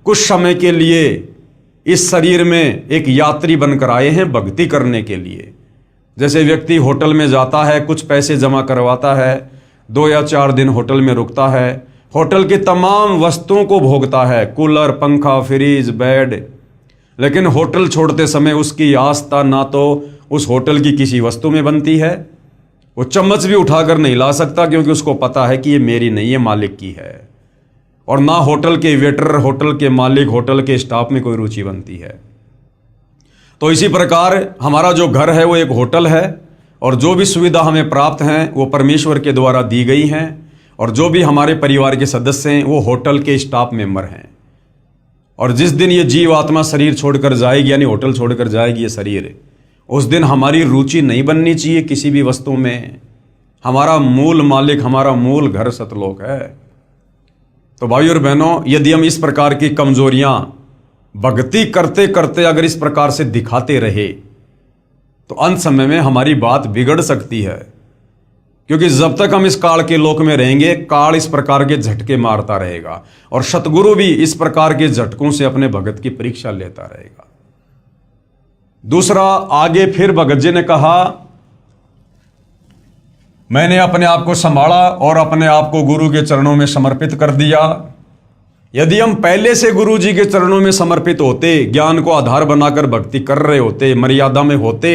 कुछ समय के लिए इस शरीर में एक यात्री बनकर आए हैं भक्ति करने के लिए। जैसे व्यक्ति होटल में जाता है, कुछ पैसे जमा करवाता है, 2 या 4 दिन होटल में रुकता है, होटल की तमाम वस्तुओं को भोगता है, कूलर, पंखा, फ्रिज, बेड, लेकिन होटल छोड़ते समय उसकी आस्था ना तो उस होटल की किसी वस्तु में बनती है, वो चम्मच भी उठाकर नहीं ला सकता क्योंकि उसको पता है कि ये मेरी नहीं है, मालिक की है। और ना होटल के वेटर, होटल के मालिक, होटल के स्टाफ में कोई रुचि बनती है। तो इसी प्रकार हमारा जो घर है वो एक होटल है, और जो भी सुविधा हमें प्राप्त हैं वो परमेश्वर के द्वारा दी गई हैं, और जो भी हमारे परिवार के सदस्य हैं वो होटल के स्टाफ मेंबर हैं। और जिस दिन ये जीव आत्मा शरीर छोड़कर जाएगी, यानी होटल छोड़कर जाएगी ये शरीर, उस दिन हमारी रुचि नहीं बननी चाहिए किसी भी वस्तु में। हमारा मूल मालिक, हमारा मूल घर सतलोक है। तो भाइयों और बहनों, यदि हम इस प्रकार की कमजोरियां भक्ति करते करते अगर इस प्रकार से दिखाते रहे तो अंत समय में हमारी बात बिगड़ सकती है, क्योंकि जब तक हम इस काल के लोक में रहेंगे, काल इस प्रकार के झटके मारता रहेगा, और सतगुरु भी इस प्रकार के झटकों से अपने भगत की परीक्षा लेता रहेगा। दूसरा, आगे फिर भगत जी ने कहा, मैंने अपने आप को संभाला और अपने आप को गुरु के चरणों में समर्पित कर दिया। यदि हम पहले से गुरु जी के चरणों में समर्पित होते, ज्ञान को आधार बनाकर भक्ति कर रहे होते, मर्यादा में होते,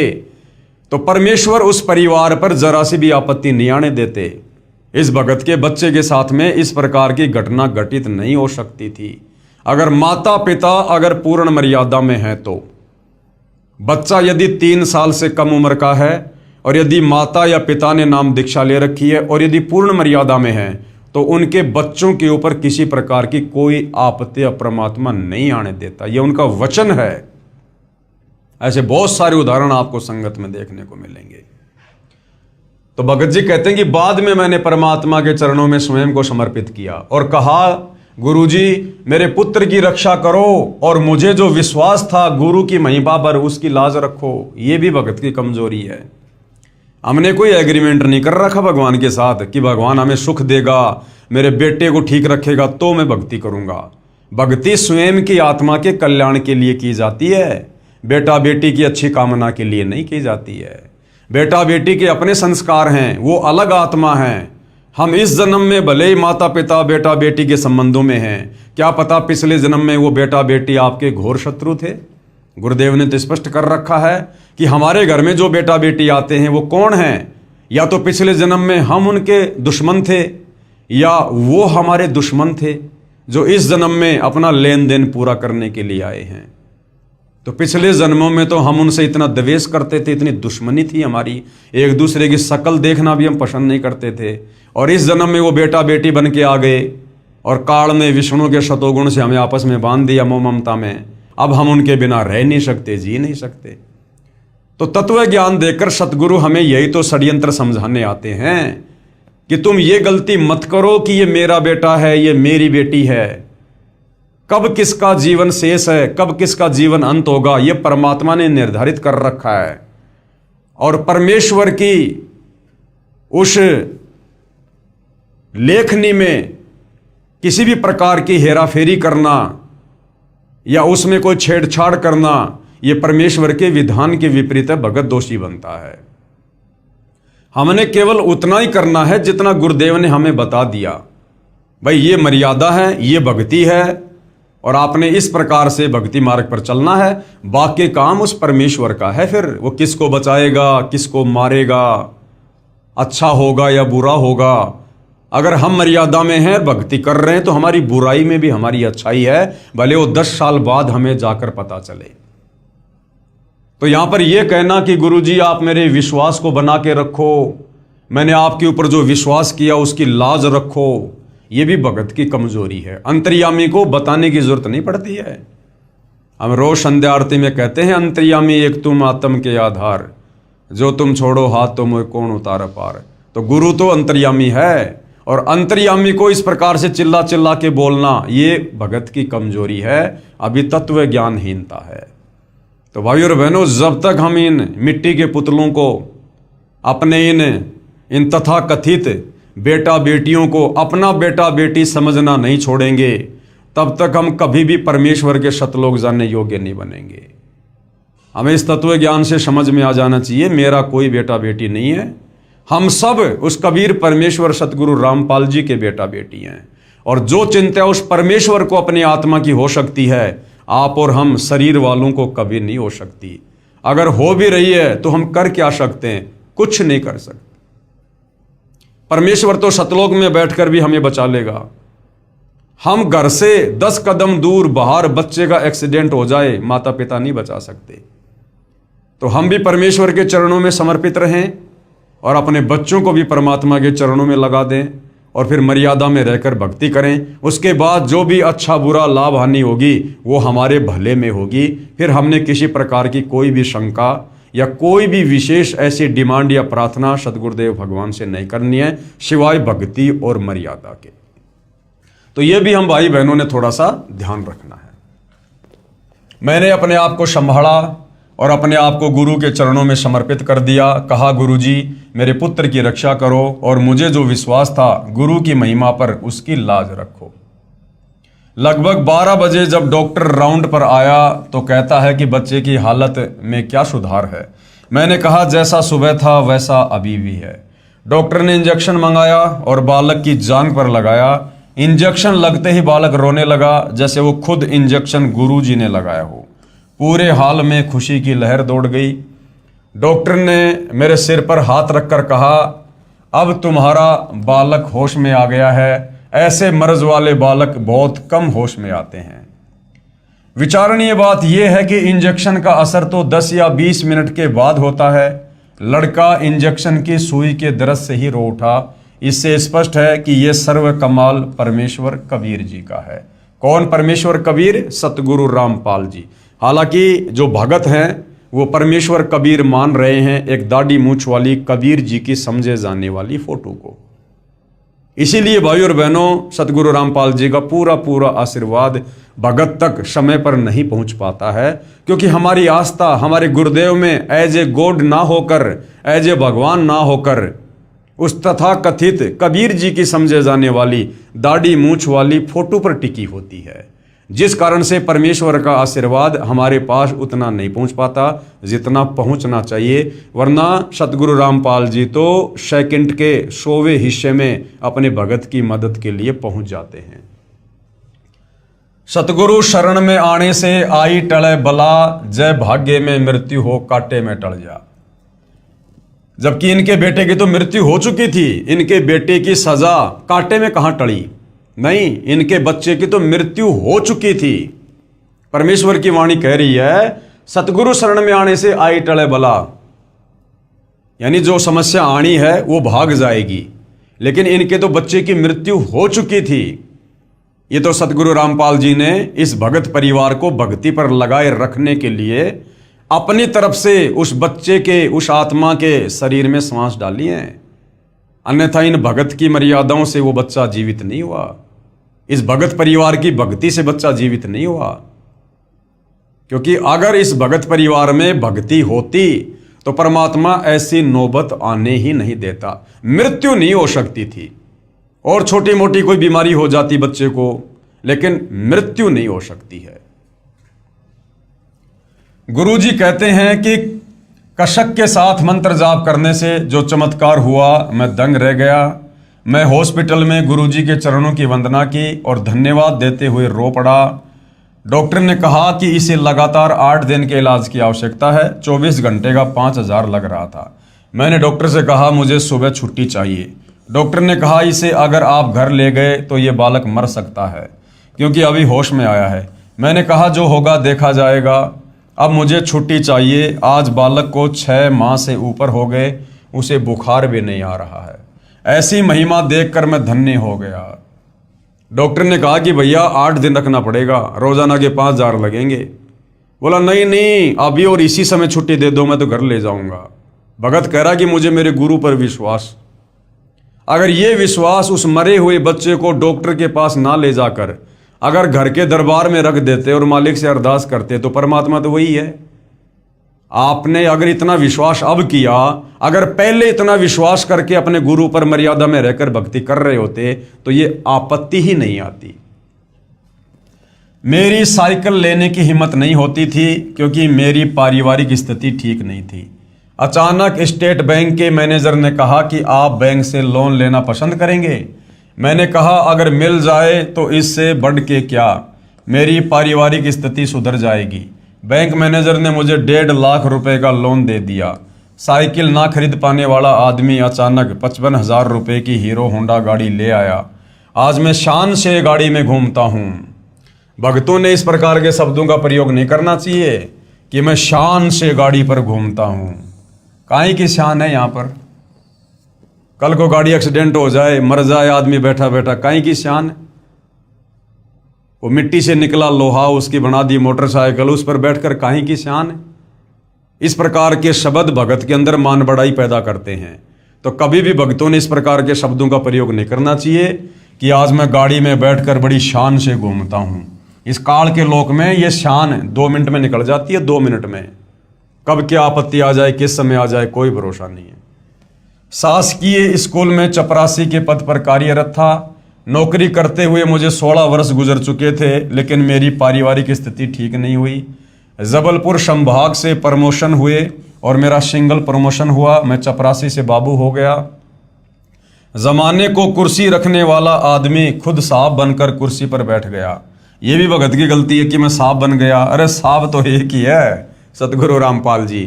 तो परमेश्वर उस परिवार पर जरा सी भी आपत्ति नहीं आने देते। इस भगत के बच्चे के साथ में इस प्रकार की घटना घटित नहीं हो सकती थी। अगर माता पिता अगर पूर्ण मर्यादा में है तो बच्चा यदि 3 साल से कम उम्र का है, और यदि माता या पिता ने नाम दीक्षा ले रखी है, और यदि पूर्ण मर्यादा में है, तो उनके बच्चों के ऊपर किसी प्रकार की कोई आपत्ति परमात्मा नहीं आने देता। यह उनका वचन है। ऐसे बहुत सारे उदाहरण आपको संगत में देखने को मिलेंगे। तो भगत जी कहते हैं कि बाद में मैंने परमात्मा के चरणों में स्वयं को समर्पित किया और कहा, गुरुजी मेरे पुत्र की रक्षा करो, और मुझे जो विश्वास था गुरु की महिमा पर, उसकी लाज रखो। ये भी भगत की कमजोरी है। हमने कोई एग्रीमेंट नहीं कर रखा भगवान के साथ कि भगवान हमें सुख देगा, मेरे बेटे को ठीक रखेगा तो मैं भक्ति करूंगा। भक्ति स्वयं की आत्मा के कल्याण के लिए की जाती है, बेटा बेटी की अच्छी कामना के लिए नहीं की जाती है। बेटा बेटी के अपने संस्कार हैं, वो अलग आत्मा हैं। हम इस जन्म में भले ही माता पिता बेटा बेटी के संबंधों में हैं, क्या पता पिछले जन्म में वो बेटा बेटी आपके घोर शत्रु थे। गुरुदेव ने तो स्पष्ट कर रखा है कि हमारे घर में जो बेटा बेटी आते हैं वो कौन हैं, या तो पिछले जन्म में हम उनके दुश्मन थे, या वो हमारे दुश्मन थे जो इस जन्म में अपना लेन देन पूरा करने के लिए आए हैं। तो पिछले जन्मों में तो हम उनसे इतना द्वेष करते थे, इतनी दुश्मनी थी हमारी, एक दूसरे की शक्ल देखना भी हम पसंद नहीं करते थे, और इस जन्म में वो बेटा बेटी बन के आ गए, और काल ने विष्णु के शतोगुण से हमें आपस में बांध दिया मोह ममता में। अब हम उनके बिना रह नहीं सकते, जी नहीं सकते। तो तत्व ज्ञान देकर सतगुरु हमें यही तो षड्यंत्र समझाने आते हैं कि तुम ये गलती मत करो कि ये मेरा बेटा है, ये मेरी बेटी है। कब किसका जीवन शेष है, कब किसका जीवन अंत होगा, ये परमात्मा ने निर्धारित कर रखा है। और परमेश्वर की उस लेखनी में किसी भी प्रकार की हेराफेरी करना या उसमें कोई छेड़छाड़ करना, ये परमेश्वर के विधान के विपरीत है, भगत दोषी बनता है। हमने केवल उतना ही करना है जितना गुरुदेव ने हमें बता दिया। भाई ये मर्यादा है, ये भक्ति है, और आपने इस प्रकार से भक्ति मार्ग पर चलना है। बाकी काम उस परमेश्वर का है। फिर वो किसको बचाएगा, किसको मारेगा, अच्छा होगा या बुरा होगा। अगर हम मर्यादा में हैं, भक्ति कर रहे हैं, तो हमारी बुराई में भी हमारी अच्छाई है, भले वो 10 साल बाद हमें जाकर पता चले। तो यहां पर यह कहना कि गुरुजी आप मेरे विश्वास को बना के रखो, मैंने आपके ऊपर जो विश्वास किया उसकी लाज रखो, ये भी भगत की कमजोरी है। अंतर्यामी को बताने की जरूरत नहीं पड़ती है। हम रोज संध्या आरती में कहते हैं, अंतर्यामी एक तुम आत्म के आधार, जो तुम छोड़ो हाथ तो मुझे कौन उतार पार। तो गुरु तो अंतर्यामी है, और अंतर्यामी को इस प्रकार से चिल्ला चिल्ला के बोलना, ये भगत की कमजोरी है, अभी तत्व ज्ञानहीनता है। तो भाइयों और बहनों, जब तक हम इन मिट्टी के पुतलों को, अपने इन तथा कथित बेटा बेटियों को अपना बेटा बेटी समझना नहीं छोड़ेंगे, तब तक हम कभी भी परमेश्वर के सतलोक जानने योग्य नहीं बनेंगे। हमें इस तत्व ज्ञान से समझ में आ जाना चाहिए, मेरा कोई बेटा बेटी नहीं है। हम सब उस कबीर परमेश्वर सतगुरु रामपाल जी के बेटा बेटी हैं, और जो चिंता उस परमेश्वर को अपनी आत्मा की हो सकती है, आप और हम शरीर वालों को कभी नहीं हो सकती। अगर हो भी रही है तो हम कर क्या सकते हैं? कुछ नहीं कर सकते। परमेश्वर तो सतलोक में बैठकर भी हमें बचा लेगा। हम घर से 10 कदम दूर बाहर बच्चे का एक्सीडेंट हो जाए, माता पिता नहीं बचा सकते। तो हम भी परमेश्वर के चरणों में समर्पित रहें और अपने बच्चों को भी परमात्मा के चरणों में लगा दें, और फिर मर्यादा में रहकर भक्ति करें। उसके बाद जो भी अच्छा बुरा लाभ हानि होगी वो हमारे भले में होगी। फिर हमने किसी प्रकार की कोई भी शंका या कोई भी विशेष ऐसी डिमांड या प्रार्थना सतगुरुदेव भगवान से नहीं करनी है, सिवाय भक्ति और मर्यादा के। तो ये भी हम भाई बहनों ने थोड़ा सा ध्यान रखना है। मैंने अपने आप को संभाला और अपने आप को गुरु के चरणों में समर्पित कर दिया। कहा, गुरु जी मेरे पुत्र की रक्षा करो, और मुझे जो विश्वास था गुरु की महिमा पर, उसकी लाज रखो। लगभग 12 बजे जब डॉक्टर राउंड पर आया तो कहता है कि बच्चे की हालत में क्या सुधार है। मैंने कहा, जैसा सुबह था वैसा अभी भी है। डॉक्टर ने इंजेक्शन मंगाया और बालक की जांघ पर लगाया। इंजेक्शन लगते ही बालक रोने लगा, जैसे वो खुद इंजेक्शन गुरु जी ने लगाया हो। पूरे हाल में खुशी की लहर दौड़ गई। डॉक्टर ने मेरे सिर पर हाथ रखकर कहा, अब तुम्हारा बालक होश में आ गया है। ऐसे मर्ज वाले बालक बहुत कम होश में आते हैं। विचारणीय बात यह है कि इंजेक्शन का असर तो 10 या 20 मिनट के बाद होता है। लड़का इंजेक्शन की सुई के दर्द से ही रो उठा। इससे स्पष्ट है कि यह सर्व कमाल परमेश्वर कबीर जी का है। कौन परमेश्वर कबीर? सतगुरु रामपाल जी। हालांकि जो भगत हैं वो परमेश्वर कबीर मान रहे हैं एक दाढ़ी मूंछ वाली कबीर जी की समझे जाने वाली फोटो को। इसीलिए भाई और बहनों, सतगुरु रामपाल जी का पूरा पूरा आशीर्वाद भगत तक समय पर नहीं पहुंच पाता है, क्योंकि हमारी आस्था हमारे गुरुदेव में एज ए गॉड ना होकर, एज ए भगवान ना होकर, उस तथाकथित कबीर जी की समझे जाने वाली दाढ़ी मूंछ वाली फोटो पर टिकी होती है, जिस कारण से परमेश्वर का आशीर्वाद हमारे पास उतना नहीं पहुंच पाता जितना पहुंचना चाहिए। वरना सतगुरु रामपाल जी तो सेकंड के 100वें हिस्से में अपने भगत की मदद के लिए पहुंच जाते हैं। सतगुरु शरण में आने से आई टले बला, जय भाग्य में मृत्यु हो कांटे में टल जा। जबकि इनके बेटे की तो मृत्यु हो चुकी थी, इनके बेटे की सजा कांटे में कहां टली? नहीं, इनके बच्चे की तो मृत्यु हो चुकी थी। परमेश्वर की वाणी कह रही है, सतगुरु शरण में आने से आई टले बला, यानी जो समस्या आनी है वो भाग जाएगी। लेकिन इनके तो बच्चे की मृत्यु हो चुकी थी। ये तो सतगुरु रामपाल जी ने इस भगत परिवार को भक्ति पर लगाए रखने के लिए अपनी तरफ से उस बच्चे के, उस आत्मा के शरीर में सांस डाली है। अन्यथा इन भगत की मर्यादाओं से वो बच्चा जीवित नहीं हुआ। इस भगत परिवार की भक्ति से बच्चा जीवित नहीं हुआ। क्योंकि अगर इस भगत परिवार में भक्ति होती तो परमात्मा ऐसी नौबत आने ही नहीं देता। मृत्यु नहीं हो सकती थी, और छोटी मोटी कोई बीमारी हो जाती बच्चे को, लेकिन मृत्यु नहीं हो सकती है। गुरुजी कहते हैं कि कशक के साथ मंत्र जाप करने से जो चमत्कार हुआ, मैं दंग रह गया। मैं हॉस्पिटल में गुरुजी के चरणों की वंदना की और धन्यवाद देते हुए रो पड़ा। डॉक्टर ने कहा कि इसे लगातार 8 दिन के इलाज की आवश्यकता है। 24 घंटे का 5000 लग रहा था। मैंने डॉक्टर से कहा मुझे सुबह छुट्टी चाहिए। डॉक्टर ने कहा इसे अगर आप घर ले गए तो ये बालक मर सकता है, क्योंकि अभी होश में आया है। मैंने कहा जो होगा देखा जाएगा, अब मुझे छुट्टी चाहिए। आज बालक को 6 माह से ऊपर हो गए, उसे बुखार भी नहीं आ रहा है। ऐसी महिमा देखकर मैं धन्य हो गया। डॉक्टर ने कहा कि भैया 8 दिन रखना पड़ेगा, रोजाना के 5000 लगेंगे। बोला नहीं नहीं, अभी और इसी समय छुट्टी दे दो, मैं तो घर ले जाऊंगा। भगत कह रहा कि मुझे मेरे गुरु पर विश्वास। अगर ये विश्वास उस मरे हुए बच्चे को डॉक्टर के पास ना ले जाकर अगर घर के दरबार में रख देते और मालिक से अरदास करते, तो परमात्मा तो वही है। आपने अगर इतना विश्वास अब किया, अगर पहले इतना विश्वास करके अपने गुरु पर मर्यादा में रहकर भक्ति कर रहे होते, तो ये आपत्ति ही नहीं आती। मेरी साइकिल लेने की हिम्मत नहीं होती थी, क्योंकि मेरी पारिवारिक स्थिति ठीक नहीं थी। अचानक स्टेट बैंक के मैनेजर ने कहा कि आप बैंक से लोन लेना पसंद करेंगे। मैंने कहा अगर मिल जाए तो इससे बढ़ के क्या, मेरी पारिवारिक स्थिति सुधर जाएगी। बैंक मैनेजर ने मुझे 1.5 लाख रुपए का लोन दे दिया। साइकिल ना खरीद पाने वाला आदमी अचानक 55,000 रुपए की हीरो होंडा गाड़ी ले आया। आज मैं शान से गाड़ी में घूमता हूँ। भक्तों ने इस प्रकार के शब्दों का प्रयोग नहीं करना चाहिए कि मैं शान से गाड़ी पर घूमता हूँ। काहे की शान है यहाँ पर? कल को गाड़ी एक्सीडेंट हो जाए, मर जाए आदमी बैठा बैठा, काहे की शान है? वो मिट्टी से निकला लोहा, उसकी बना दी मोटरसाइकिल, उस पर बैठकर काहे की शान है? इस प्रकार के शब्द भगत के अंदर मान बढ़ाई पैदा करते हैं। तो कभी भी भक्तों ने इस प्रकार के शब्दों का प्रयोग नहीं करना चाहिए कि आज मैं गाड़ी में बैठकर बड़ी शान से घूमता हूं। इस काल के लोक में ये शान 2 मिनट में निकल जाती है, 2 मिनट में। कब क्या आपत्ति आ जाए, किस समय आ जाए, कोई भरोसा नहीं है। शासकीय स्कूल में चपरासी के पद पर कार्यरत था। नौकरी करते हुए मुझे 16 वर्ष गुजर चुके थे, लेकिन मेरी पारिवारिक स्थिति ठीक नहीं हुई। जबलपुर संभाग से प्रमोशन हुए और मेरा सिंगल प्रमोशन हुआ। मैं चपरासी से बाबू हो गया। जमाने को कुर्सी रखने वाला आदमी खुद साहब बनकर कुर्सी पर बैठ गया। ये भी भगत की गलती है कि मैं साहब बन गया। अरे साहब तो एक ही है, सतगुरु रामपाल जी।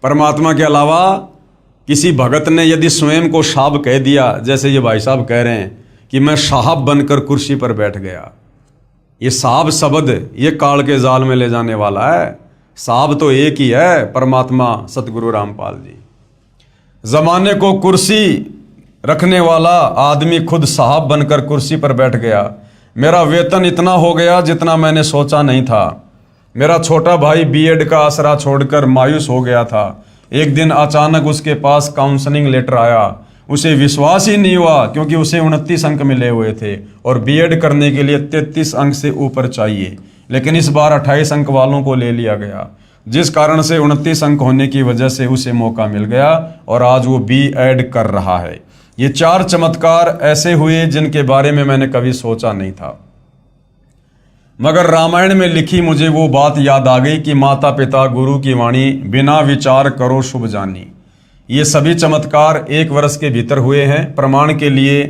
परमात्मा के अलावा किसी भगत ने यदि स्वयं को साहब कह दिया, जैसे ये भाई साहब कह रहे हैं कि मैं साहब बनकर कुर्सी पर बैठ गया, ये साहब शब्द ये काल के जाल में ले जाने वाला है। साहब तो एक ही है, परमात्मा सतगुरु रामपाल जी। जमाने को कुर्सी रखने वाला आदमी खुद साहब बनकर कुर्सी पर बैठ गया। मेरा वेतन इतना हो गया जितना मैंने सोचा नहीं था। मेरा छोटा भाई बीएड का आसरा छोड़कर मायूस हो गया था। एक दिन अचानक उसके पास काउंसलिंग लेटर आया। उसे विश्वास ही नहीं हुआ, क्योंकि उसे 29 अंक मिले हुए थे और बीएड करने के लिए 33 अंक से ऊपर चाहिए, लेकिन इस बार 28 अंक वालों को ले लिया गया, जिस कारण से 29 अंक होने की वजह से उसे मौका मिल गया और आज वो बीएड कर रहा है। ये 4 चमत्कार ऐसे हुए जिनके बारे में मैंने कभी सोचा नहीं था, मगर रामायण में लिखी मुझे वो बात याद आ गई कि माता पिता गुरु की वाणी, बिना विचार करो शुभ जानी। ये सभी चमत्कार 1 वर्ष के भीतर हुए हैं। प्रमाण के लिए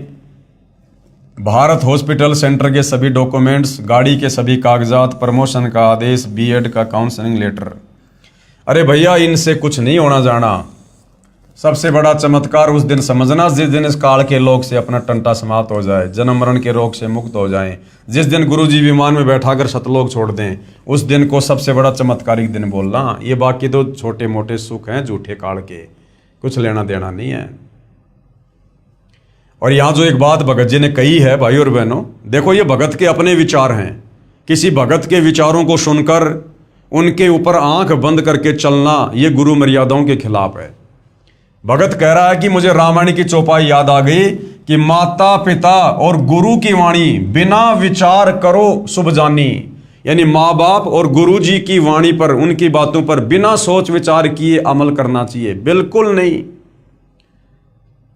भारत हॉस्पिटल सेंटर के सभी डॉक्यूमेंट्स, गाड़ी के सभी कागजात, प्रमोशन का आदेश, बीएड का काउंसलिंग लेटर। अरे भैया, इनसे कुछ नहीं होना जाना। सबसे बड़ा चमत्कार उस दिन समझना जिस दिन इस काल के लोक से अपना टंटा समाप्त हो जाए, जन्म मरण के रोग से मुक्त हो जाएं। जिस दिन गुरुजी विमान में बैठाकर सतलोक छोड़ दें, उस दिन को सबसे बड़ा चमत्कारिक दिन बोलना। ये बाकी तो छोटे मोटे सुख हैं झूठे काल के, कुछ लेना देना नहीं है। और यहां जो एक बात भगत जी ने कही है भाई और बहनों, देखो ये भगत के अपने विचार हैं। किसी भगत के विचारों को सुनकर उनके ऊपर आंख बंद करके चलना ये गुरु मर्यादाओं के खिलाफ है। भगत कह रहा है कि मुझे रामायण की चौपाई याद आ गई कि माता पिता और गुरु की वाणी, बिना विचार करो शुभ जानी। यानी माँ बाप और गुरु जी की वाणी पर, उनकी बातों पर बिना सोच विचार किए अमल करना चाहिए, बिल्कुल नहीं।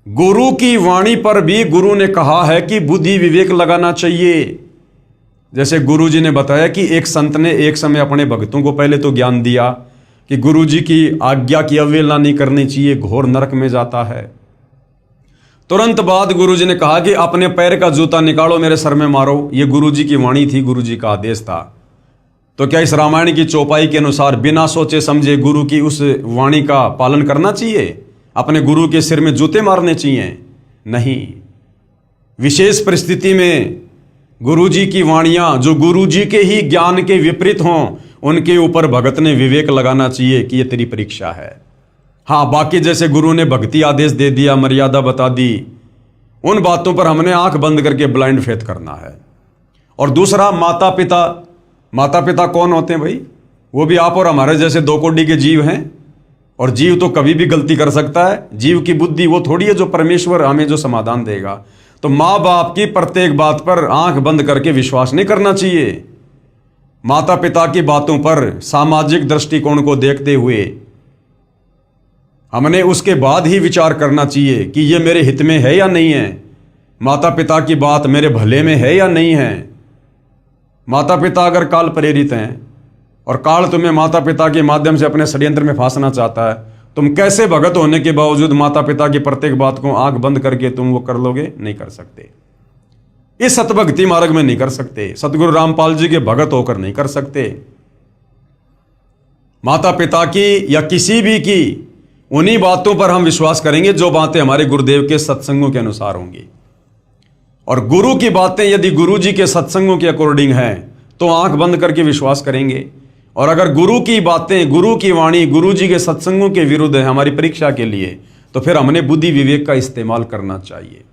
गुरु की वाणी पर भी गुरु ने कहा है कि बुद्धि विवेक लगाना चाहिए। जैसे गुरु जी ने बताया कि एक संत ने एक समय अपने भक्तों को पहले तो ज्ञान दिया कि गुरु जी की आज्ञा की अवहेलना नहीं करनी चाहिए, घोर नरक में जाता है। तुरंत बाद गुरु जी ने कहा कि अपने पैर का जूता निकालो, मेरे सर में मारो। ये गुरु जी की वाणी थी, गुरु जी का आदेश था। तो क्या इस रामायण की चौपाई के अनुसार बिना सोचे समझे गुरु की उस वाणी का पालन करना चाहिए? अपने गुरु के सिर में जूते मारने चाहिए? नहीं। विशेष परिस्थिति में गुरु जी की वाणियां जो गुरु जी के ही ज्ञान के विपरीत हों, उनके ऊपर भगत ने विवेक लगाना चाहिए कि ये तेरी परीक्षा है। हाँ, बाकी जैसे गुरु ने भक्ति आदेश दे दिया, मर्यादा बता दी, उन बातों पर हमने आंख बंद करके ब्लाइंड फेथ करना है। और दूसरा, माता पिता। माता पिता कौन होते हैं भाई? वो भी आप और हमारे जैसे 2 कोटि के जीव हैं। और जीव तो कभी भी गलती कर सकता है। जीव की बुद्धि वो थोड़ी है जो परमेश्वर हमें जो समाधान देगा। तो माँ बाप की प्रत्येक बात पर आंख बंद करके विश्वास नहीं करना चाहिए। माता पिता की बातों पर सामाजिक दृष्टिकोण को देखते हुए हमने उसके बाद ही विचार करना चाहिए कि ये मेरे हित में है या नहीं है, माता पिता की बात मेरे भले में है या नहीं है। माता पिता अगर काल प्रेरित हैं और काल तुम्हें माता पिता के माध्यम से अपने षड्यंत्र में फांसना चाहता है, तुम कैसे भगत होने के बावजूद माता पिता की प्रत्येक बात को आंख बंद करके तुम वो कर लोगे? नहीं कर सकते। इस सतभक्ति मार्ग में नहीं कर सकते, सतगुरु रामपाल जी के भगत होकर नहीं कर सकते। माता पिता की या किसी भी की उन्हीं बातों पर हम विश्वास करेंगे जो बातें हमारे गुरुदेव के सत्संगों के अनुसार होंगी। और गुरु की बातें यदि गुरु जी के सत्संगों के अकॉर्डिंग हैं तो आंख बंद करके विश्वास करेंगे। और अगर गुरु की बातें, गुरु की वाणी गुरु जी के सत्संगों के विरुद्ध है हमारी परीक्षा के लिए, तो फिर हमने बुद्धि विवेक का इस्तेमाल करना चाहिए।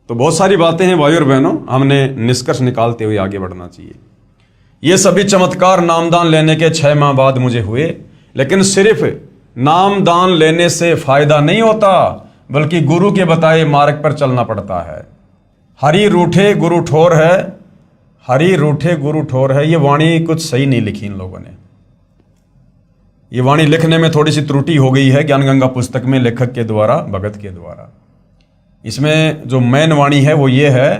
तो बहुत सारी बातें हैं भाई और बहनों, हमने निष्कर्ष निकालते हुए आगे बढ़ना चाहिए। ये सभी चमत्कार नामदान लेने के 6 माह बाद मुझे हुए, लेकिन सिर्फ नामदान लेने से फायदा नहीं होता, बल्कि गुरु के बताए मार्ग पर चलना पड़ता है। हरि रूठे गुरु ठोर है, हरि रूठे गुरु ठोर है। ये वाणी कुछ सही नहीं लिखी इन लोगों ने। ये वाणी लिखने में थोड़ी सी त्रुटि हो गई है ज्ञान गंगा पुस्तक में, लेखक के द्वारा, भगत के द्वारा। इसमें जो मेन वाणी है वो ये है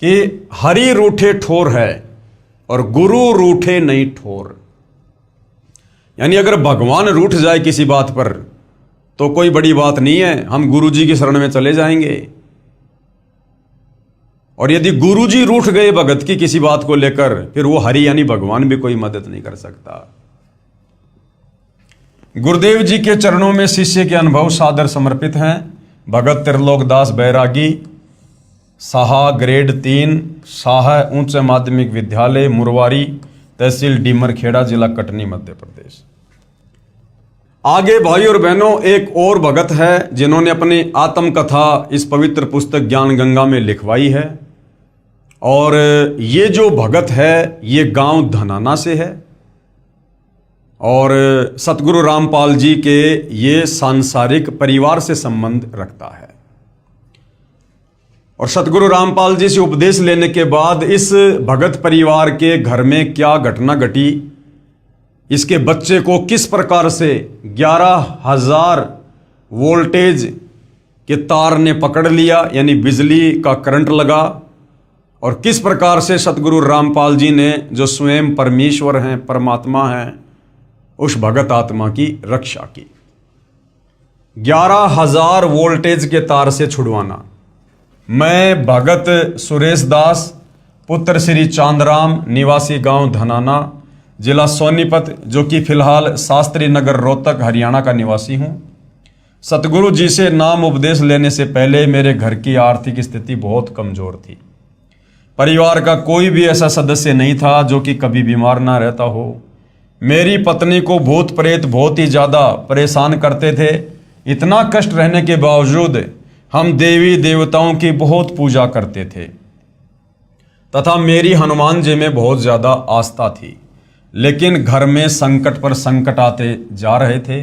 कि हरि रूठे ठोर है और गुरु रूठे नहीं ठोर। यानी अगर भगवान रूठ जाए किसी बात पर तो कोई बड़ी बात नहीं है, हम गुरु जी की शरण में चले जाएंगे। और यदि गुरु जी रूठ गए भगत की किसी बात को लेकर, फिर वो हरि यानी भगवान भी कोई मदद नहीं कर सकता। गुरुदेव जी के चरणों में शिष्य के अनुभव सादर समर्पित हैं। भगत त्रिलोकदास बैरागी, साहा ग्रेड 3, साहा उच्च माध्यमिक विद्यालय मुरवारी, तहसील डीमरखेड़ा, जिला कटनी, मध्य प्रदेश। आगे भाई और बहनों एक और भगत है जिन्होंने अपनी आत्मकथा इस पवित्र पुस्तक ज्ञान गंगा में लिखवाई है। और ये जो भगत है ये गांव धनाना से है और सतगुरु रामपाल जी के ये सांसारिक परिवार से संबंध रखता है। और सतगुरु रामपाल जी से उपदेश लेने के बाद इस भगत परिवार के घर में क्या घटना घटी, इसके बच्चे को किस प्रकार से 11,000 वोल्टेज के तार ने पकड़ लिया, यानी बिजली का करंट लगा, और किस प्रकार से सतगुरु रामपाल जी ने, जो स्वयं परमेश्वर हैं, परमात्मा हैं, उस भगत आत्मा की रक्षा की। 11,000 वोल्टेज के तार से छुड़वाना। मैं भगत सुरेश दास, पुत्र श्री चांदराम, निवासी गांव धनाना, जिला सोनीपत, जो कि फिलहाल शास्त्री नगर रोहतक हरियाणा का निवासी हूं। सतगुरु जी से नाम उपदेश लेने से पहले मेरे घर की आर्थिक स्थिति बहुत कमजोर थी। परिवार का कोई भी ऐसा सदस्य नहीं था जो कि कभी बीमार ना रहता हो। मेरी पत्नी को भूत प्रेत बहुत ही ज़्यादा परेशान करते थे। इतना कष्ट रहने के बावजूद हम देवी देवताओं की बहुत पूजा करते थे तथा मेरी हनुमान जी में बहुत ज़्यादा आस्था थी। लेकिन घर में संकट पर संकट आते जा रहे थे,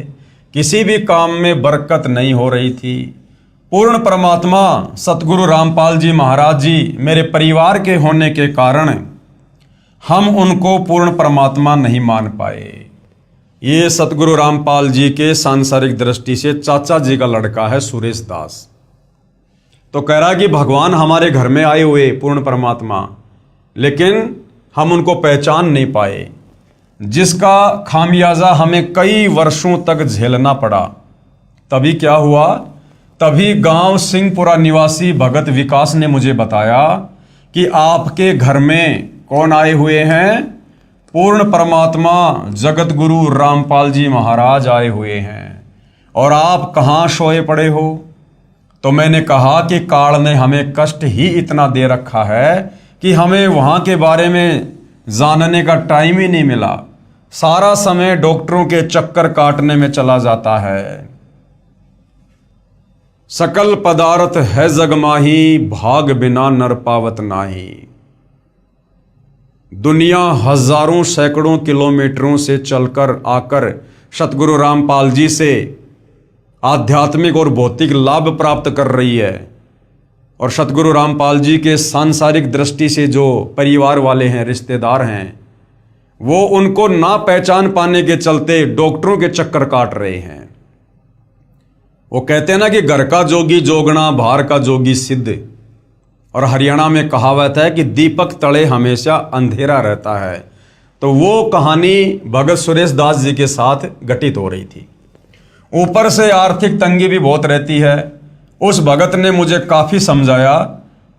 किसी भी काम में बरकत नहीं हो रही थी। पूर्ण परमात्मा सतगुरु रामपाल जी महाराज जी मेरे परिवार के होने के कारण हम उनको पूर्ण परमात्मा नहीं मान पाए। ये सतगुरु रामपाल जी के सांसारिक दृष्टि से चाचा जी का लड़का है सुरेश दास। तो कह रहा कि भगवान हमारे घर में आए हुए पूर्ण परमात्मा, लेकिन हम उनको पहचान नहीं पाए, जिसका खामियाजा हमें कई वर्षों तक झेलना पड़ा। तभी क्या हुआ, तभी गांव सिंहपुरा निवासी भगत विकास ने मुझे बताया कि आपके घर में कौन आए हुए हैं? पूर्ण परमात्मा जगत गुरु रामपाल जी महाराज आए हुए हैं और आप कहाँ सोए पड़े हो। तो मैंने कहा कि काल ने हमें कष्ट ही इतना दे रखा है कि हमें वहाँ के बारे में जानने का टाइम ही नहीं मिला। सारा समय डॉक्टरों के चक्कर काटने में चला जाता है। सकल पदार्थ है जग माही, भाग बिना नर पावत नाही। दुनिया हजारों सैकड़ों किलोमीटरों से चलकर आकर सतगुरु रामपाल जी से आध्यात्मिक और भौतिक लाभ प्राप्त कर रही है। और सतगुरु रामपाल जी के सांसारिक दृष्टि से जो परिवार वाले हैं, रिश्तेदार हैं, वो उनको ना पहचान पाने के चलते डॉक्टरों के चक्कर काट रहे हैं। वो कहते हैं ना कि घर का जोगी जोगना, बाहर का जोगी सिद्ध। और हरियाणा में कहावत है कि दीपक तले हमेशा अंधेरा रहता है। तो वो कहानी भगत सुरेश दास जी के साथ घटित हो रही थी। ऊपर से आर्थिक तंगी भी बहुत रहती है। उस भगत ने मुझे काफ़ी समझाया।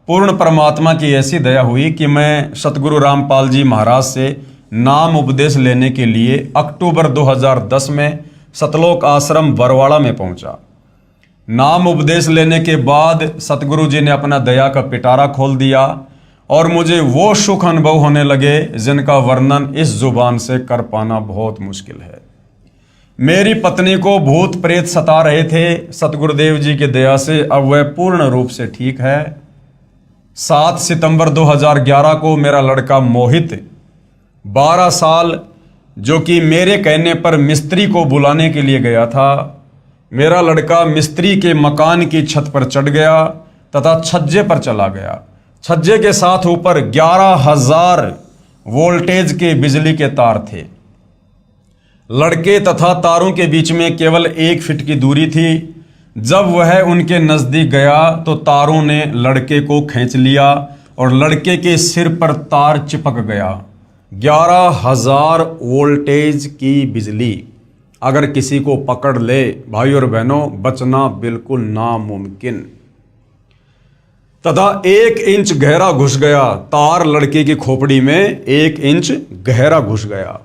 पूर्ण परमात्मा की ऐसी दया हुई कि मैं सतगुरु रामपाल जी महाराज से नाम उपदेश लेने के लिए अक्टूबर 2010 में सतलोक आश्रम बरवाड़ा में पहुंचा। नाम उपदेश लेने के बाद सतगुरु जी ने अपना दया का पिटारा खोल दिया और मुझे वो सुख अनुभव होने लगे जिनका वर्णन इस जुबान से कर पाना बहुत मुश्किल है। मेरी पत्नी को भूत प्रेत सता रहे थे। सतगुरुदेव जी की दया से अब वह पूर्ण रूप से ठीक है। 7 सितंबर 2011 को मेरा लड़का मोहित 12 साल, जो कि मेरे कहने पर मिस्त्री को बुलाने के लिए गया था, मेरा लड़का मिस्त्री के मकान की छत पर चढ़ गया तथा छज्जे पर चला गया। छज्जे के साथ ऊपर 11,000 वोल्टेज के बिजली के तार थे। लड़के तथा तारों के बीच में केवल 1 फीट की दूरी थी। जब वह उनके नजदीक गया तो तारों ने लड़के को खींच लिया और लड़के के सिर पर तार चिपक गया। 11,000 वोल्टेज की बिजली अगर किसी को पकड़ ले, भाई और बहनों, बचना बिल्कुल नामुमकिन। तथा 1 इंच गहरा घुस गया। तार लड़के की खोपड़ी में 1 इंच गहरा घुस गया।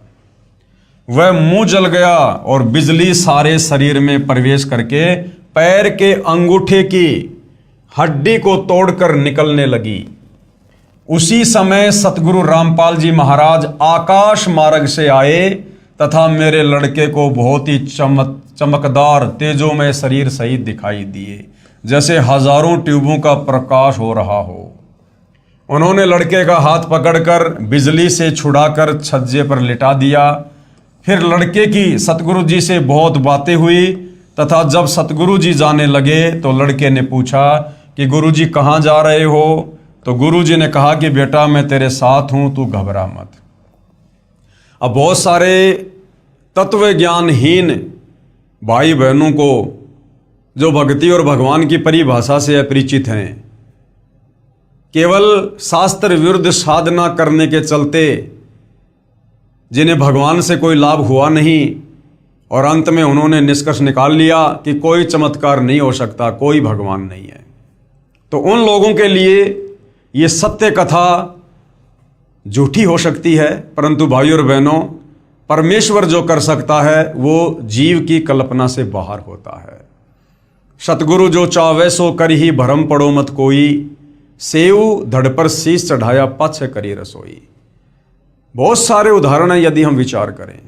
वह मुंह जल गया और बिजली सारे शरीर में प्रवेश करके पैर के अंगूठे की हड्डी को तोड़कर निकलने लगी। उसी समय सतगुरु रामपाल जी महाराज आकाश मार्ग से आए तथा मेरे लड़के को बहुत ही चमकदार तेजोमय शरीर सहित दिखाई दिए, जैसे हजारों ट्यूबों का प्रकाश हो रहा हो। उन्होंने लड़के का हाथ पकड़कर बिजली से छुड़ाकर छज्जे पर लिटा दिया। फिर लड़के की सतगुरु जी से बहुत बातें हुई तथा जब सतगुरु जी जाने लगे तो लड़के ने पूछा कि गुरु जी कहाँ जा रहे हो? तो गुरु जी ने कहा कि बेटा मैं तेरे साथ हूं, तू घबरा मत। अब बहुत सारे तत्व ज्ञानहीन भाई बहनों को जो भक्ति और भगवान की परिभाषा से अपरिचित हैं, केवल शास्त्र विरुद्ध साधना करने के चलते जिन्हें भगवान से कोई लाभ हुआ नहीं और अंत में उन्होंने निष्कर्ष निकाल लिया कि कोई चमत्कार नहीं हो सकता, कोई भगवान नहीं है, तो उन लोगों के लिए ये सत्य कथा झूठी हो सकती है। परंतु भाइयों और बहनों, परमेश्वर जो कर सकता है वो जीव की कल्पना से बाहर होता है। सतगुरु जो चावे सो कर ही भरम पड़ो मत कोई, सेव धड़ पर शीश चढ़ाया पछ करी रसोई। बहुत सारे उदाहरण हैं यदि हम विचार करें।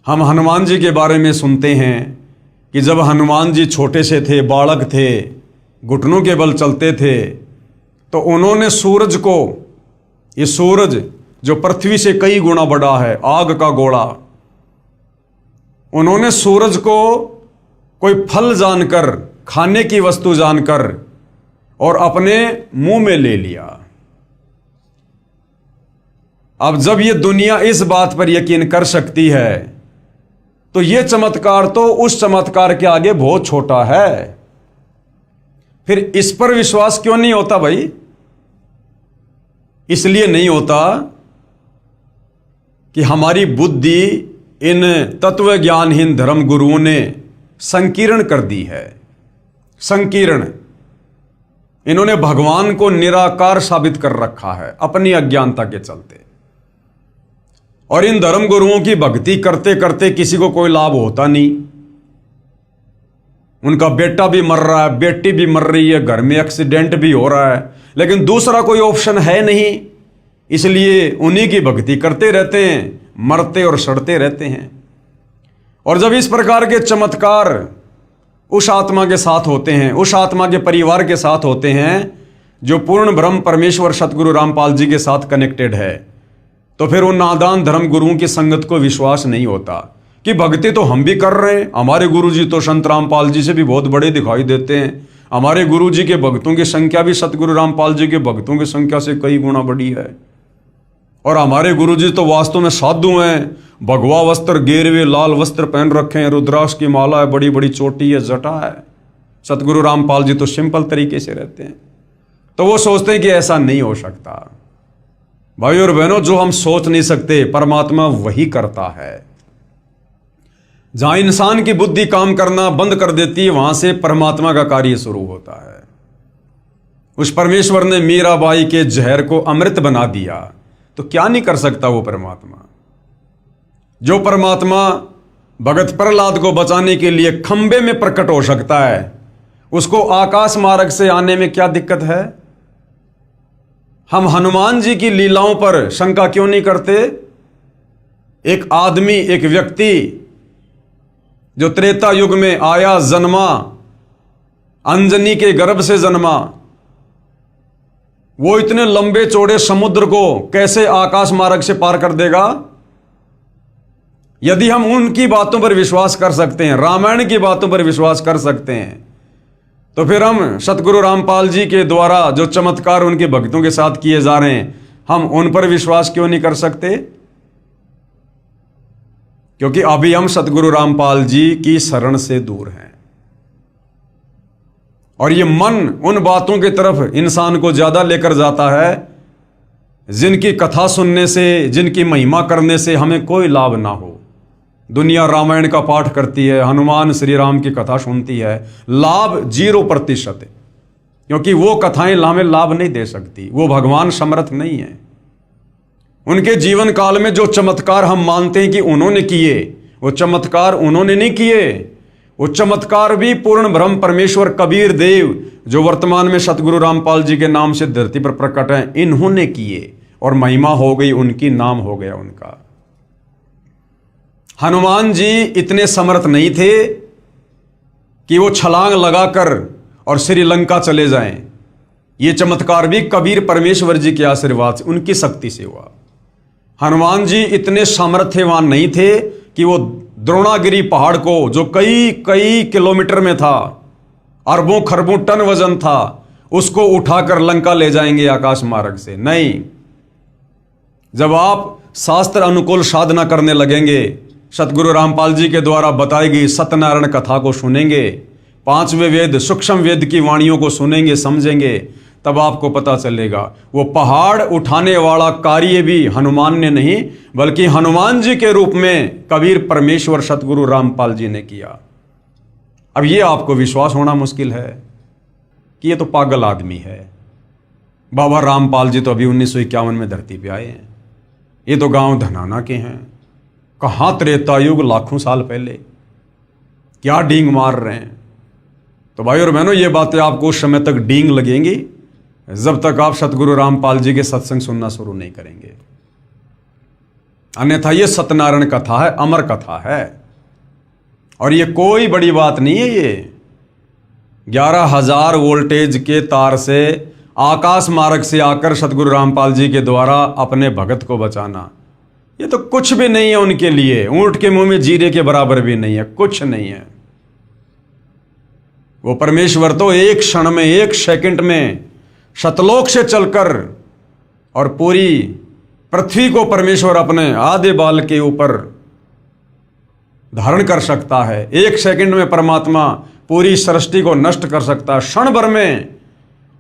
हम हनुमान जी के बारे में सुनते हैं कि जब हनुमान जी छोटे से थे, बालक थे, घुटनों के बल चलते थे, तो उन्होंने सूरज को, ये सूरज जो पृथ्वी से कई गुना बड़ा है, आग का गोला, उन्होंने सूरज को कोई फल जानकर, खाने की वस्तु जानकर और अपने मुंह में ले लिया। अब जब ये दुनिया इस बात पर यकीन कर सकती है तो ये चमत्कार तो उस चमत्कार के आगे बहुत छोटा है। फिर इस पर विश्वास क्यों नहीं होता भाई? इसलिए नहीं होता कि हमारी बुद्धि इन तत्व ज्ञानहीन धर्म गुरुओं ने संकीर्ण कर दी है। संकीर्ण, इन्होंने भगवान को निराकार साबित कर रखा है अपनी अज्ञानता के चलते। और इन धर्म गुरुओं की भक्ति करते करते किसी को कोई लाभ होता नहीं। उनका बेटा भी मर रहा है, बेटी भी मर रही है, घर में एक्सीडेंट भी हो रहा है, लेकिन दूसरा कोई ऑप्शन है नहीं, इसलिए उन्हीं की भक्ति करते रहते हैं, मरते और सड़ते रहते हैं। और जब इस प्रकार के चमत्कार उस आत्मा के साथ होते हैं, उस आत्मा के परिवार के साथ होते हैं जो पूर्ण ब्रह्म परमेश्वर सतगुरु रामपाल जी के साथ कनेक्टेड है, तो फिर उन नादान धर्म गुरुओं की संगत को विश्वास नहीं होता कि भक्ति तो हम भी कर रहे हैं, हमारे गुरु जी तो संत रामपाल जी से भी बहुत बड़े दिखाई देते हैं, हमारे गुरु जी के भक्तों की संख्या भी सतगुरु रामपाल जी के भक्तों की संख्या से कई गुना बड़ी है, और हमारे गुरु जी तो वास्तव में साधु हैं, भगवा वस्त्र, गेरवे लाल वस्त्र पहन रखे हैं, रुद्राक्ष की माला है, बड़ी बड़ी चोटी है, जटा है। सतगुरु रामपाल जी तो सिंपल तरीके से रहते हैं। तो वो सोचते हैं कि ऐसा नहीं हो सकता। भाई और बहनों, जो हम सोच नहीं सकते परमात्मा वही करता है। जहां इंसान की बुद्धि काम करना बंद कर देती है, वहां से परमात्मा का कार्य शुरू होता है। उस परमेश्वर ने मीराबाई के जहर को अमृत बना दिया, तो क्या नहीं कर सकता वो परमात्मा। जो परमात्मा भगत प्रहलाद को बचाने के लिए खंबे में प्रकट हो सकता है, उसको आकाश मार्ग से आने में क्या दिक्कत है। हम हनुमान जी की लीलाओं पर शंका क्यों नहीं करते। एक आदमी, एक व्यक्ति जो त्रेता युग में आया, जन्मा, अंजनी के गर्भ से जन्मा, वो इतने लंबे चौड़े समुद्र को कैसे आकाश मार्ग से पार कर देगा। यदि हम उनकी बातों पर विश्वास कर सकते हैं, रामायण की बातों पर विश्वास कर सकते हैं, तो फिर हम सतगुरु रामपाल जी के द्वारा जो चमत्कार उनके भक्तों के साथ किए जा रहे हैं, हम उन पर विश्वास क्यों नहीं कर सकते। क्योंकि अभी हम सतगुरु रामपाल जी की शरण से दूर हैं, और ये मन उन बातों की तरफ इंसान को ज्यादा लेकर जाता है जिनकी कथा सुनने से, जिनकी महिमा करने से हमें कोई लाभ ना हो। दुनिया रामायण का पाठ करती है, हनुमान श्री राम की कथा सुनती है, लाभ 0%, क्योंकि वो कथाएं हमें लाभ नहीं दे सकती। वो भगवान समर्थ नहीं है। उनके जीवन काल में जो चमत्कार हम मानते हैं कि उन्होंने किए, वो चमत्कार उन्होंने नहीं किए। वो चमत्कार भी पूर्ण ब्रह्म परमेश्वर कबीर देव, जो वर्तमान में सतगुरु रामपाल जी के नाम से धरती पर प्रकट हैं, इन्होंने किए, और महिमा हो गई उनकी, नाम हो गया उनका। हनुमान जी इतने समर्थ नहीं थे कि वो छलांग लगाकर और श्रीलंका चले जाएं। ये चमत्कार भी कबीर परमेश्वर जी के आशीर्वाद से, उनकी शक्ति से हुआ। हनुमान जी इतने सामर्थ्यवान नहीं थे कि वो द्रोणागिरी पहाड़ को, जो कई कई किलोमीटर में था, अरबों खरबों टन वजन था, उसको उठाकर लंका ले जाएंगे आकाश मार्ग से। नहीं, जब आप शास्त्र अनुकूल साधना करने लगेंगे, सतगुरु रामपाल जी के द्वारा बताई गई सत्यनारायण कथा को सुनेंगे, 5वें वेद सूक्ष्म वेद की वाणियों को सुनेंगे, समझेंगे, तब आपको पता चलेगा वो पहाड़ उठाने वाला कार्य भी हनुमान ने नहीं, बल्कि हनुमान जी के रूप में कबीर परमेश्वर सतगुरु रामपाल जी ने किया। अब ये आपको विश्वास होना मुश्किल है कि ये तो पागल आदमी है। बाबा रामपाल जी तो अभी 1951 में धरती पे आए हैं। ये तो गांव धनाना के हैं। कहाँ त्रेता युग, लाखों साल पहले, क्या डींग मार रहे हैं। तो भाई और बहनों, ये बातें आपको उस समय तक डींग लगेंगी जब तक आप सतगुरु रामपाल जी के सत्संग सुनना शुरू नहीं करेंगे। अन्यथा ये सत्यनारायण कथा है, अमर कथा है, और ये कोई बड़ी बात नहीं है। ये 11,000 वोल्टेज के तार से आकाश मार्ग से आकर सतगुरु रामपाल जी के द्वारा अपने भगत को बचाना, ये तो कुछ भी नहीं है उनके लिए। ऊंट के मुंह में जीरे के बराबर भी नहीं है, कुछ नहीं है। वो परमेश्वर तो एक क्षण में, एक सेकंड में शतलोक से चलकर और पूरी पृथ्वी को परमेश्वर अपने आधे बाल के ऊपर धारण कर सकता है। एक सेकंड में परमात्मा पूरी सृष्टि को नष्ट कर सकता है, क्षण भर में,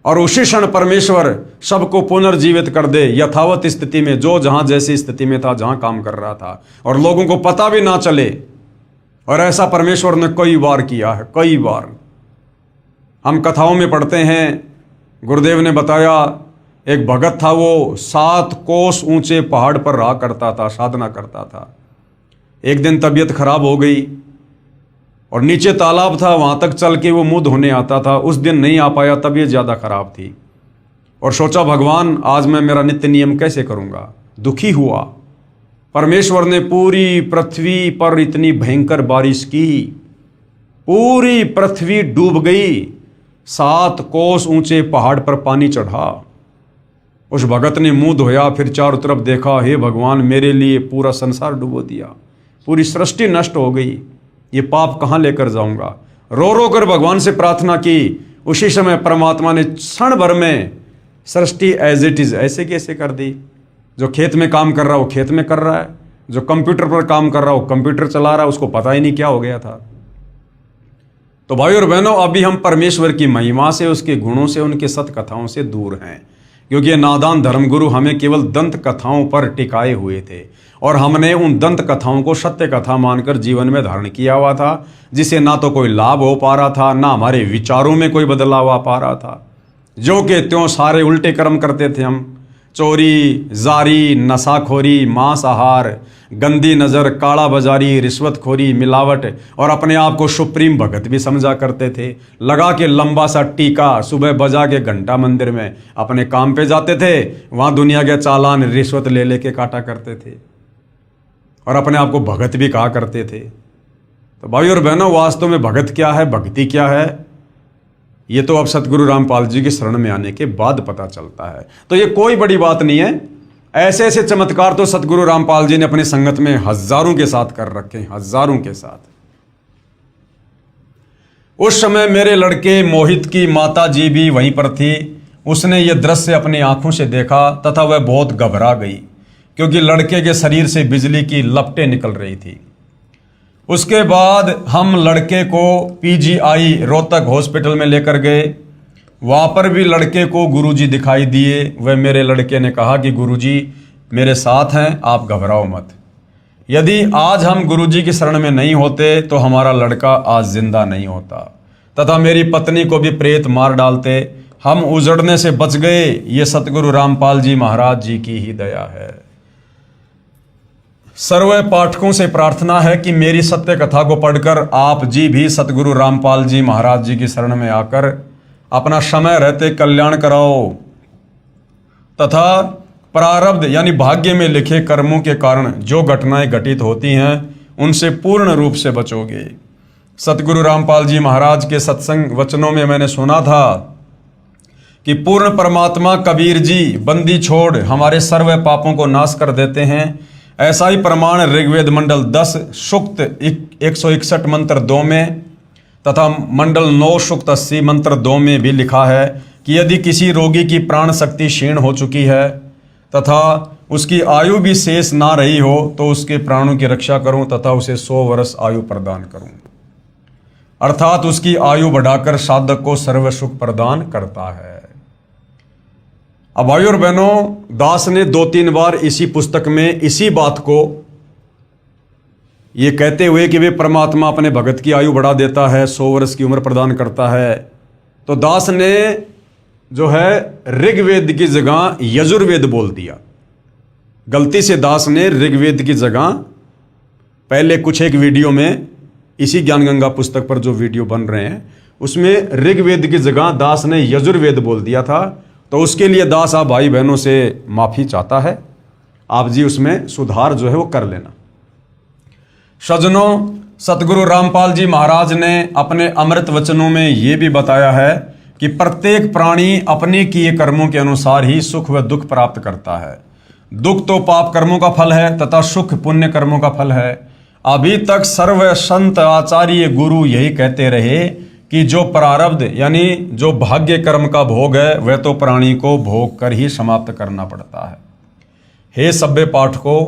और उसी क्षण परमेश्वर सबको पुनर्जीवित कर दे यथावत स्थिति में, जो जहां जैसी स्थिति में था, जहां काम कर रहा था, और लोगों को पता भी ना चले। और ऐसा परमेश्वर ने कई बार किया है, कई बार। हम कथाओं में पढ़ते हैं, गुरुदेव ने बताया, एक भगत था, वो 7 कोस ऊंचे पहाड़ पर रहा करता था, साधना करता था। एक दिन तबीयत खराब हो गई और नीचे तालाब था, वहां तक चल के वो मुंह धोने आता था। उस दिन नहीं आ पाया, तबीयत ज्यादा खराब थी, और सोचा भगवान आज मैं मेरा नित्य नियम कैसे करूंगा। दुखी हुआ। परमेश्वर ने पूरी पृथ्वी पर इतनी भयंकर बारिश की, पूरी पृथ्वी डूब गई। 7 कोस ऊंचे पहाड़ पर पानी चढ़ा। उस भगत ने मुंह धोया, फिर चारों तरफ देखा, हे भगवान मेरे लिए पूरा संसार डुबो दिया, पूरी सृष्टि नष्ट हो गई, ये पाप कहाँ लेकर जाऊंगा। रो रो कर भगवान से प्रार्थना की। उसी समय परमात्मा ने क्षण भर में सृष्टि एज इट इज ऐसे कैसे कर दी। जो खेत में काम कर रहा है वो खेत में कर रहा है, जो कंप्यूटर पर काम कर रहा है वो कंप्यूटर चला रहा है, उसको पता ही नहीं क्या हो गया था। तो भाई और बहनों, अभी हम परमेश्वर की महिमा से, उसके गुणों से, उनके सत कथाओं से दूर हैं, क्योंकि ये नादान धर्मगुरु हमें केवल दंत कथाओं पर टिकाए हुए थे। और हमने उन दंत कथाओं को सत्य कथा मानकर जीवन में धारण किया हुआ था, जिसे ना तो कोई लाभ हो पा रहा था, ना हमारे विचारों में कोई बदलाव आ पा रहा था। जो कि त्यों सारे उल्टे कर्म करते थे हम। चोरी, जारी, नशाखोरी, मांसाहार, गंदी नज़र, काला बाजारी, रिश्वतखोरी, मिलावट और अपने आप को सुप्रीम भगत भी समझा करते थे। लगा के लंबा सा टीका, सुबह बजा के घंटा मंदिर में अपने काम पे जाते थे, वहाँ दुनिया के चालान रिश्वत ले लेके काटा करते थे और अपने आप को भगत भी कहा करते थे। तो भाई और बहनों, वास्तव में भगत क्या है, भक्ति क्या है, ये तो अब सतगुरु रामपाल जी की शरण में आने के बाद पता चलता है। तो ये कोई बड़ी बात नहीं है। ऐसे ऐसे चमत्कार तो सतगुरु रामपाल जी ने अपनी संगत में हजारों के साथ कर रखे हैं, हजारों के साथ। उस समय मेरे लड़के मोहित की माता जी भी वहीं पर थी। उसने ये दृश्य अपनी आंखों से देखा तथा वह बहुत घबरा गई, क्योंकि लड़के के शरीर से बिजली की लपटें निकल रही थी। उसके बाद हम लड़के को पीजीआई रोहतक हॉस्पिटल में लेकर गए। वहाँ पर भी लड़के को गुरुजी दिखाई दिए। वह मेरे लड़के ने कहा कि गुरुजी मेरे साथ हैं, आप घबराओ मत। यदि आज हम गुरुजी की शरण में नहीं होते तो हमारा लड़का आज जिंदा नहीं होता, तथा मेरी पत्नी को भी प्रेत मार डालते। हम उजड़ने से बच गए, ये सतगुरु रामपाल जी महाराज जी की ही दया है। सर्व पाठकों से प्रार्थना है कि मेरी सत्य कथा को पढ़कर आप जी भी सतगुरु रामपाल जी महाराज जी की शरण में आकर अपना समय रहते कल्याण कराओ, तथा प्रारब्ध यानी भाग्य में लिखे कर्मों के कारण जो घटनाएं घटित होती हैं उनसे पूर्ण रूप से बचोगे। सतगुरु रामपाल जी महाराज के सत्संग वचनों में मैंने सुना था कि पूर्ण परमात्मा कबीर जी बंदी छोड़ हमारे सर्व पापों को नाश कर देते हैं। ऐसा ही प्रमाण ऋग्वेद मंडल 10 सूक्त 161 मंत्र 2 में तथा मंडल 9 सूक्त 80 मंत्र 2 में भी लिखा है कि यदि किसी रोगी की प्राण शक्ति क्षीण हो चुकी है तथा उसकी आयु भी शेष ना रही हो तो उसके प्राणों की रक्षा करूं तथा उसे 100 वर्ष आयु प्रदान करूं, अर्थात उसकी आयु बढ़ाकर साधक को सर्व सुख प्रदान करता है। अब भाई और बहनों, दास ने 2-3 बार इसी पुस्तक में इसी बात को ये कहते हुए कि वे परमात्मा अपने भगत की आयु बढ़ा देता है, 100 वर्ष की उम्र प्रदान करता है, तो दास ने जो है ऋग्वेद की जगह यजुर्वेद बोल दिया। गलती से दास ने ऋग्वेद की जगह पहले कुछ एक वीडियो में इसी ज्ञान गंगा पुस्तक पर जो वीडियो बन रहे हैं उसमें ऋग्वेद की जगह दास ने यजुर्वेद बोल दिया था। तो उसके लिए दास आप भाई बहनों से माफ़ी चाहता है, आप जी उसमें सुधार जो है वो कर लेना। सज्जनों, सतगुरु रामपाल जी महाराज ने अपने अमृत वचनों में ये भी बताया है कि प्रत्येक प्राणी अपने किए कर्मों के अनुसार ही सुख व दुख प्राप्त करता है। दुख तो पाप कर्मों का फल है तथा सुख पुण्य कर्मों का फल है। अभी तक सर्व संत आचार्य गुरु यही कहते रहे कि जो प्रारब्ध यानी जो भाग्य कर्म का भोग है वह तो प्राणी को भोग कर ही समाप्त करना पड़ता है। हे सभ्य पाठकों,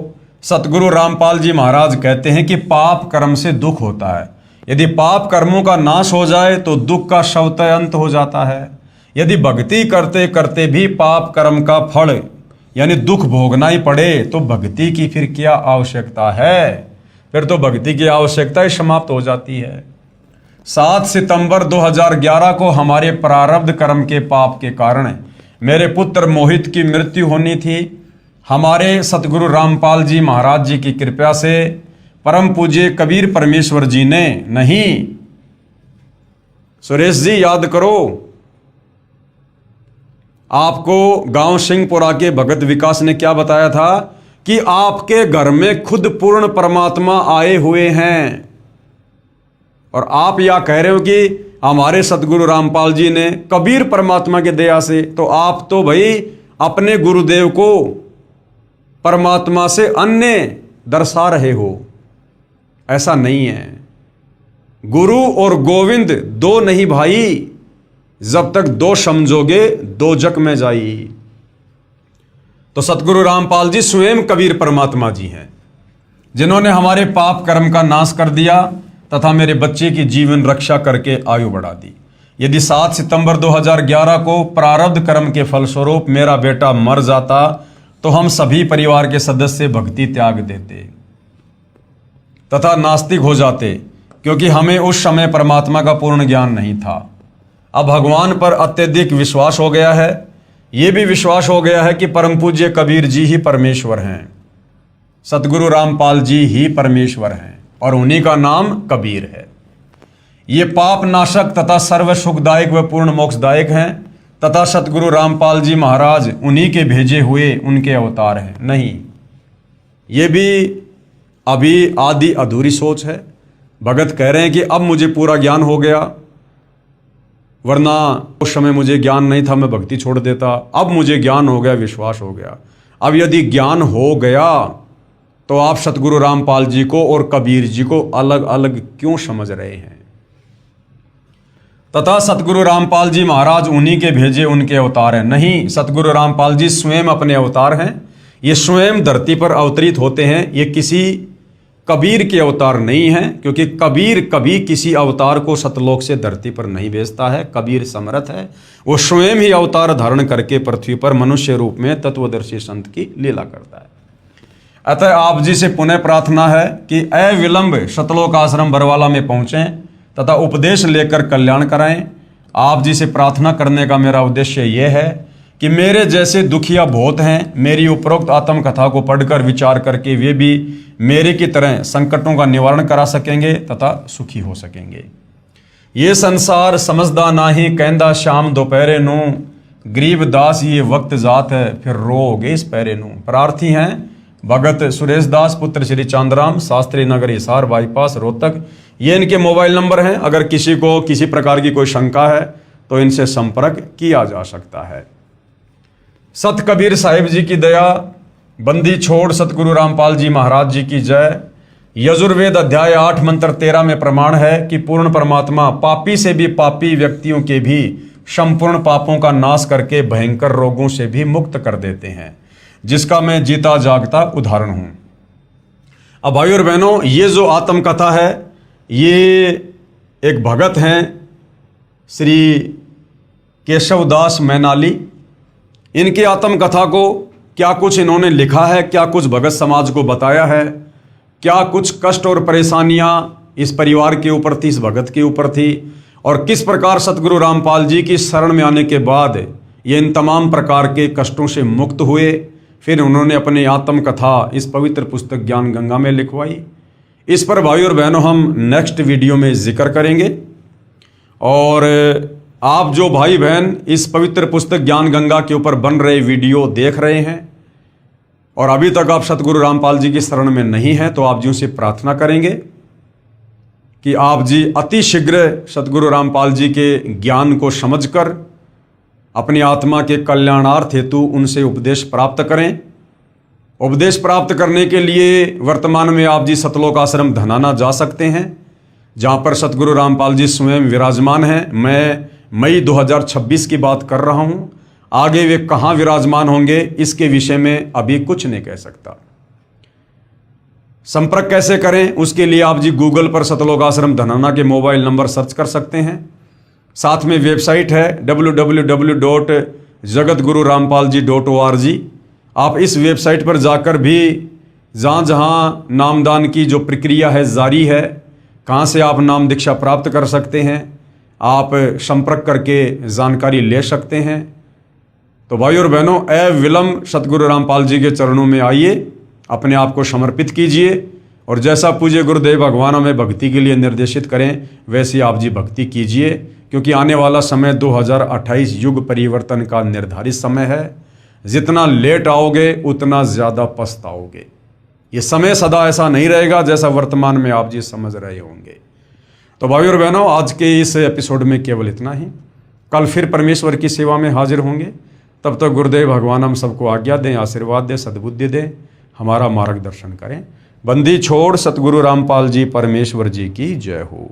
सतगुरु रामपाल जी महाराज कहते हैं कि पाप कर्म से दुख होता है। यदि पाप कर्मों का नाश हो जाए तो दुख का स्वतः अंत हो जाता है। यदि भक्ति करते करते भी पाप कर्म का फल यानी दुख भोगना ही पड़े तो भक्ति की फिर क्या आवश्यकता है? फिर तो भक्ति की आवश्यकता ही समाप्त हो जाती है। 7 सितंबर 2011 को हमारे प्रारब्ध कर्म के पाप के कारण मेरे पुत्र मोहित की मृत्यु होनी थी। हमारे सतगुरु रामपाल जी महाराज जी की कृपा से परम पूज्य कबीर परमेश्वर जी ने, नहीं सुरेश जी याद करो, आपको गांव सिंहपुरा के भगत विकास ने क्या बताया था कि आपके घर में खुद पूर्ण परमात्मा आए हुए हैं। और आप यह कह रहे हो कि हमारे सतगुरु रामपाल जी ने कबीर परमात्मा के दया से, तो आप तो भाई अपने गुरुदेव को परमात्मा से अन्य दर्शा रहे हो। ऐसा नहीं है। गुरु और गोविंद दो नहीं भाई, जब तक दो समझोगे दो जग में जाई। तो सतगुरु रामपाल जी स्वयं कबीर परमात्मा जी हैं, जिन्होंने हमारे पाप कर्म का नाश कर दिया तथा मेरे बच्चे की जीवन रक्षा करके आयु बढ़ा दी। यदि 7 सितंबर 2011 को प्रारब्ध कर्म के फलस्वरूप मेरा बेटा मर जाता तो हम सभी परिवार के सदस्य भक्ति त्याग देते तथा नास्तिक हो जाते, क्योंकि हमें उस समय परमात्मा का पूर्ण ज्ञान नहीं था। अब भगवान पर अत्यधिक विश्वास हो गया है। ये भी विश्वास हो गया है कि परम पूज्य कबीर जी ही परमेश्वर हैं, सतगुरु रामपाल जी ही परमेश्वर हैं और उन्हीं का नाम कबीर है। ये पाप नाशक तथा सर्व सुखदायक व पूर्ण मोक्षदायक हैं तथा सतगुरु रामपाल जी महाराज उन्हीं के भेजे हुए उनके अवतार हैं। नहीं, ये भी अभी आधी अधूरी सोच है। भगत कह रहे हैं कि अब मुझे पूरा ज्ञान हो गया, वरना उस समय मुझे ज्ञान नहीं था, मैं भक्ति छोड़ देता। अब मुझे ज्ञान हो गया, विश्वास हो गया। अब यदि ज्ञान हो गया तो आप सतगुरु रामपाल जी को और कबीर जी को अलग अलग क्यों समझ रहे हैं? तथा सतगुरु रामपाल जी महाराज उन्हीं के भेजे उनके अवतार हैं। नहीं, सतगुरु रामपाल जी स्वयं अपने अवतार हैं। ये स्वयं धरती पर अवतरित होते हैं। ये किसी कबीर के अवतार नहीं हैं, क्योंकि कबीर कभी किसी अवतार को सतलोक से धरती पर नहीं भेजता है। कबीर समर्थ है, वो स्वयं ही अवतार धारण करके पृथ्वी पर मनुष्य रूप में तत्वदर्शी संत की लीला करता है। अतः आप जी से पुनः प्रार्थना है कि अविलंब सतलोक आश्रम बरवाला में पहुंचें तथा उपदेश लेकर कल्याण कराएं। आप जी से प्रार्थना करने का मेरा उद्देश्य यह है कि मेरे जैसे दुखिया बहुत हैं, मेरी उपरोक्त आत्मकथा को पढ़कर विचार करके वे भी मेरे की तरह संकटों का निवारण करा सकेंगे तथा सुखी हो सकेंगे। ये संसार समझदा नाही, कहंदा शाम दोपहरे नू, गरीब दास ये वक्त जात है, फिर रोगे इस पैरे नू। प्रार्थी हैं भगत सुरेश दास पुत्र श्री चांदराम, शास्त्री नगर, हिसार बाईपास, रोहतक। ये इनके मोबाइल नंबर हैं। अगर किसी को किसी प्रकार की कोई शंका है तो इनसे संपर्क किया जा सकता है। सत कबीर साहिब जी की दया, बंदी छोड़ सतगुरु रामपाल जी महाराज जी की जय। यजुर्वेद अध्याय 8 मंत्र 13 में प्रमाण है कि पूर्ण परमात्मा पापी से भी पापी व्यक्तियों के भी संपूर्ण पापों का नाश करके भयंकर रोगों से भी मुक्त कर देते हैं, जिसका मैं जीता जागता उदाहरण हूं। अब भाई और बहनों, ये जो आत्मकथा है, ये एक भगत हैं श्री केशवदास मैनाली। इनकी आत्मकथा को क्या कुछ इन्होंने लिखा है, क्या कुछ भगत समाज को बताया है, क्या कुछ कष्ट और परेशानियां इस परिवार के ऊपर थी, इस भगत के ऊपर थी, और किस प्रकार सतगुरु रामपाल जी की शरण में आने के बाद ये इन तमाम प्रकार के कष्टों से मुक्त हुए। फिर उन्होंने अपनी आत्मकथा इस पवित्र पुस्तक ज्ञान गंगा में लिखवाई। इस पर भाई और बहनों हम नेक्स्ट वीडियो में जिक्र करेंगे। और आप जो भाई बहन इस पवित्र पुस्तक ज्ञान गंगा के ऊपर बन रहे वीडियो देख रहे हैं और अभी तक आप सतगुरु रामपाल जी की शरण में नहीं हैं, तो आप जी से प्रार्थना करेंगे कि आप जी अति शीघ्र सतगुरु रामपाल जी के ज्ञान को समझकर अपनी आत्मा के कल्याणार्थ हेतु उनसे उपदेश प्राप्त करें। उपदेश प्राप्त करने के लिए वर्तमान में आप जी सतलोक आश्रम धनाना जा सकते हैं, जहाँ पर सतगुरु रामपाल जी स्वयं विराजमान हैं। मैं मई 2026 की बात कर रहा हूँ। आगे वे कहाँ विराजमान होंगे इसके विषय में अभी कुछ नहीं कह सकता। संपर्क कैसे करें उसके लिए आप जी गूगल पर सतलोक आश्रम धनाना के मोबाइल नंबर सर्च कर सकते हैं। साथ में वेबसाइट है www.jagatgururampalji.org। आप इस वेबसाइट पर जाकर भी जहाँ जहाँ नामदान की जो प्रक्रिया है जारी है, कहाँ से आप नाम दीक्षा प्राप्त कर सकते हैं, आप संपर्क करके जानकारी ले सकते हैं। तो भाई और बहनों, अविलंब सतगुरु रामपाल जी के चरणों में आइए, अपने आप को समर्पित कीजिए और जैसा पूज्य गुरुदेव भगवान हमें भक्ति के लिए निर्देशित करें वैसी आप जी भक्ति कीजिए, क्योंकि आने वाला समय 2028 युग परिवर्तन का निर्धारित समय है। जितना लेट आओगे उतना ज़्यादा पछताओगे। ये समय सदा ऐसा नहीं रहेगा जैसा वर्तमान में आप जी समझ रहे होंगे। तो भाई और बहनों, आज के इस एपिसोड में केवल इतना ही। कल फिर परमेश्वर की सेवा में हाजिर होंगे। तब तक गुरुदेव भगवान हम सबको आज्ञा दें, आशीर्वाद दें, सद्बुद्धि दें, हमारा मार्गदर्शन करें। बंदी छोड़ सतगुरु रामपाल जी परमेश्वर जी की जय हो।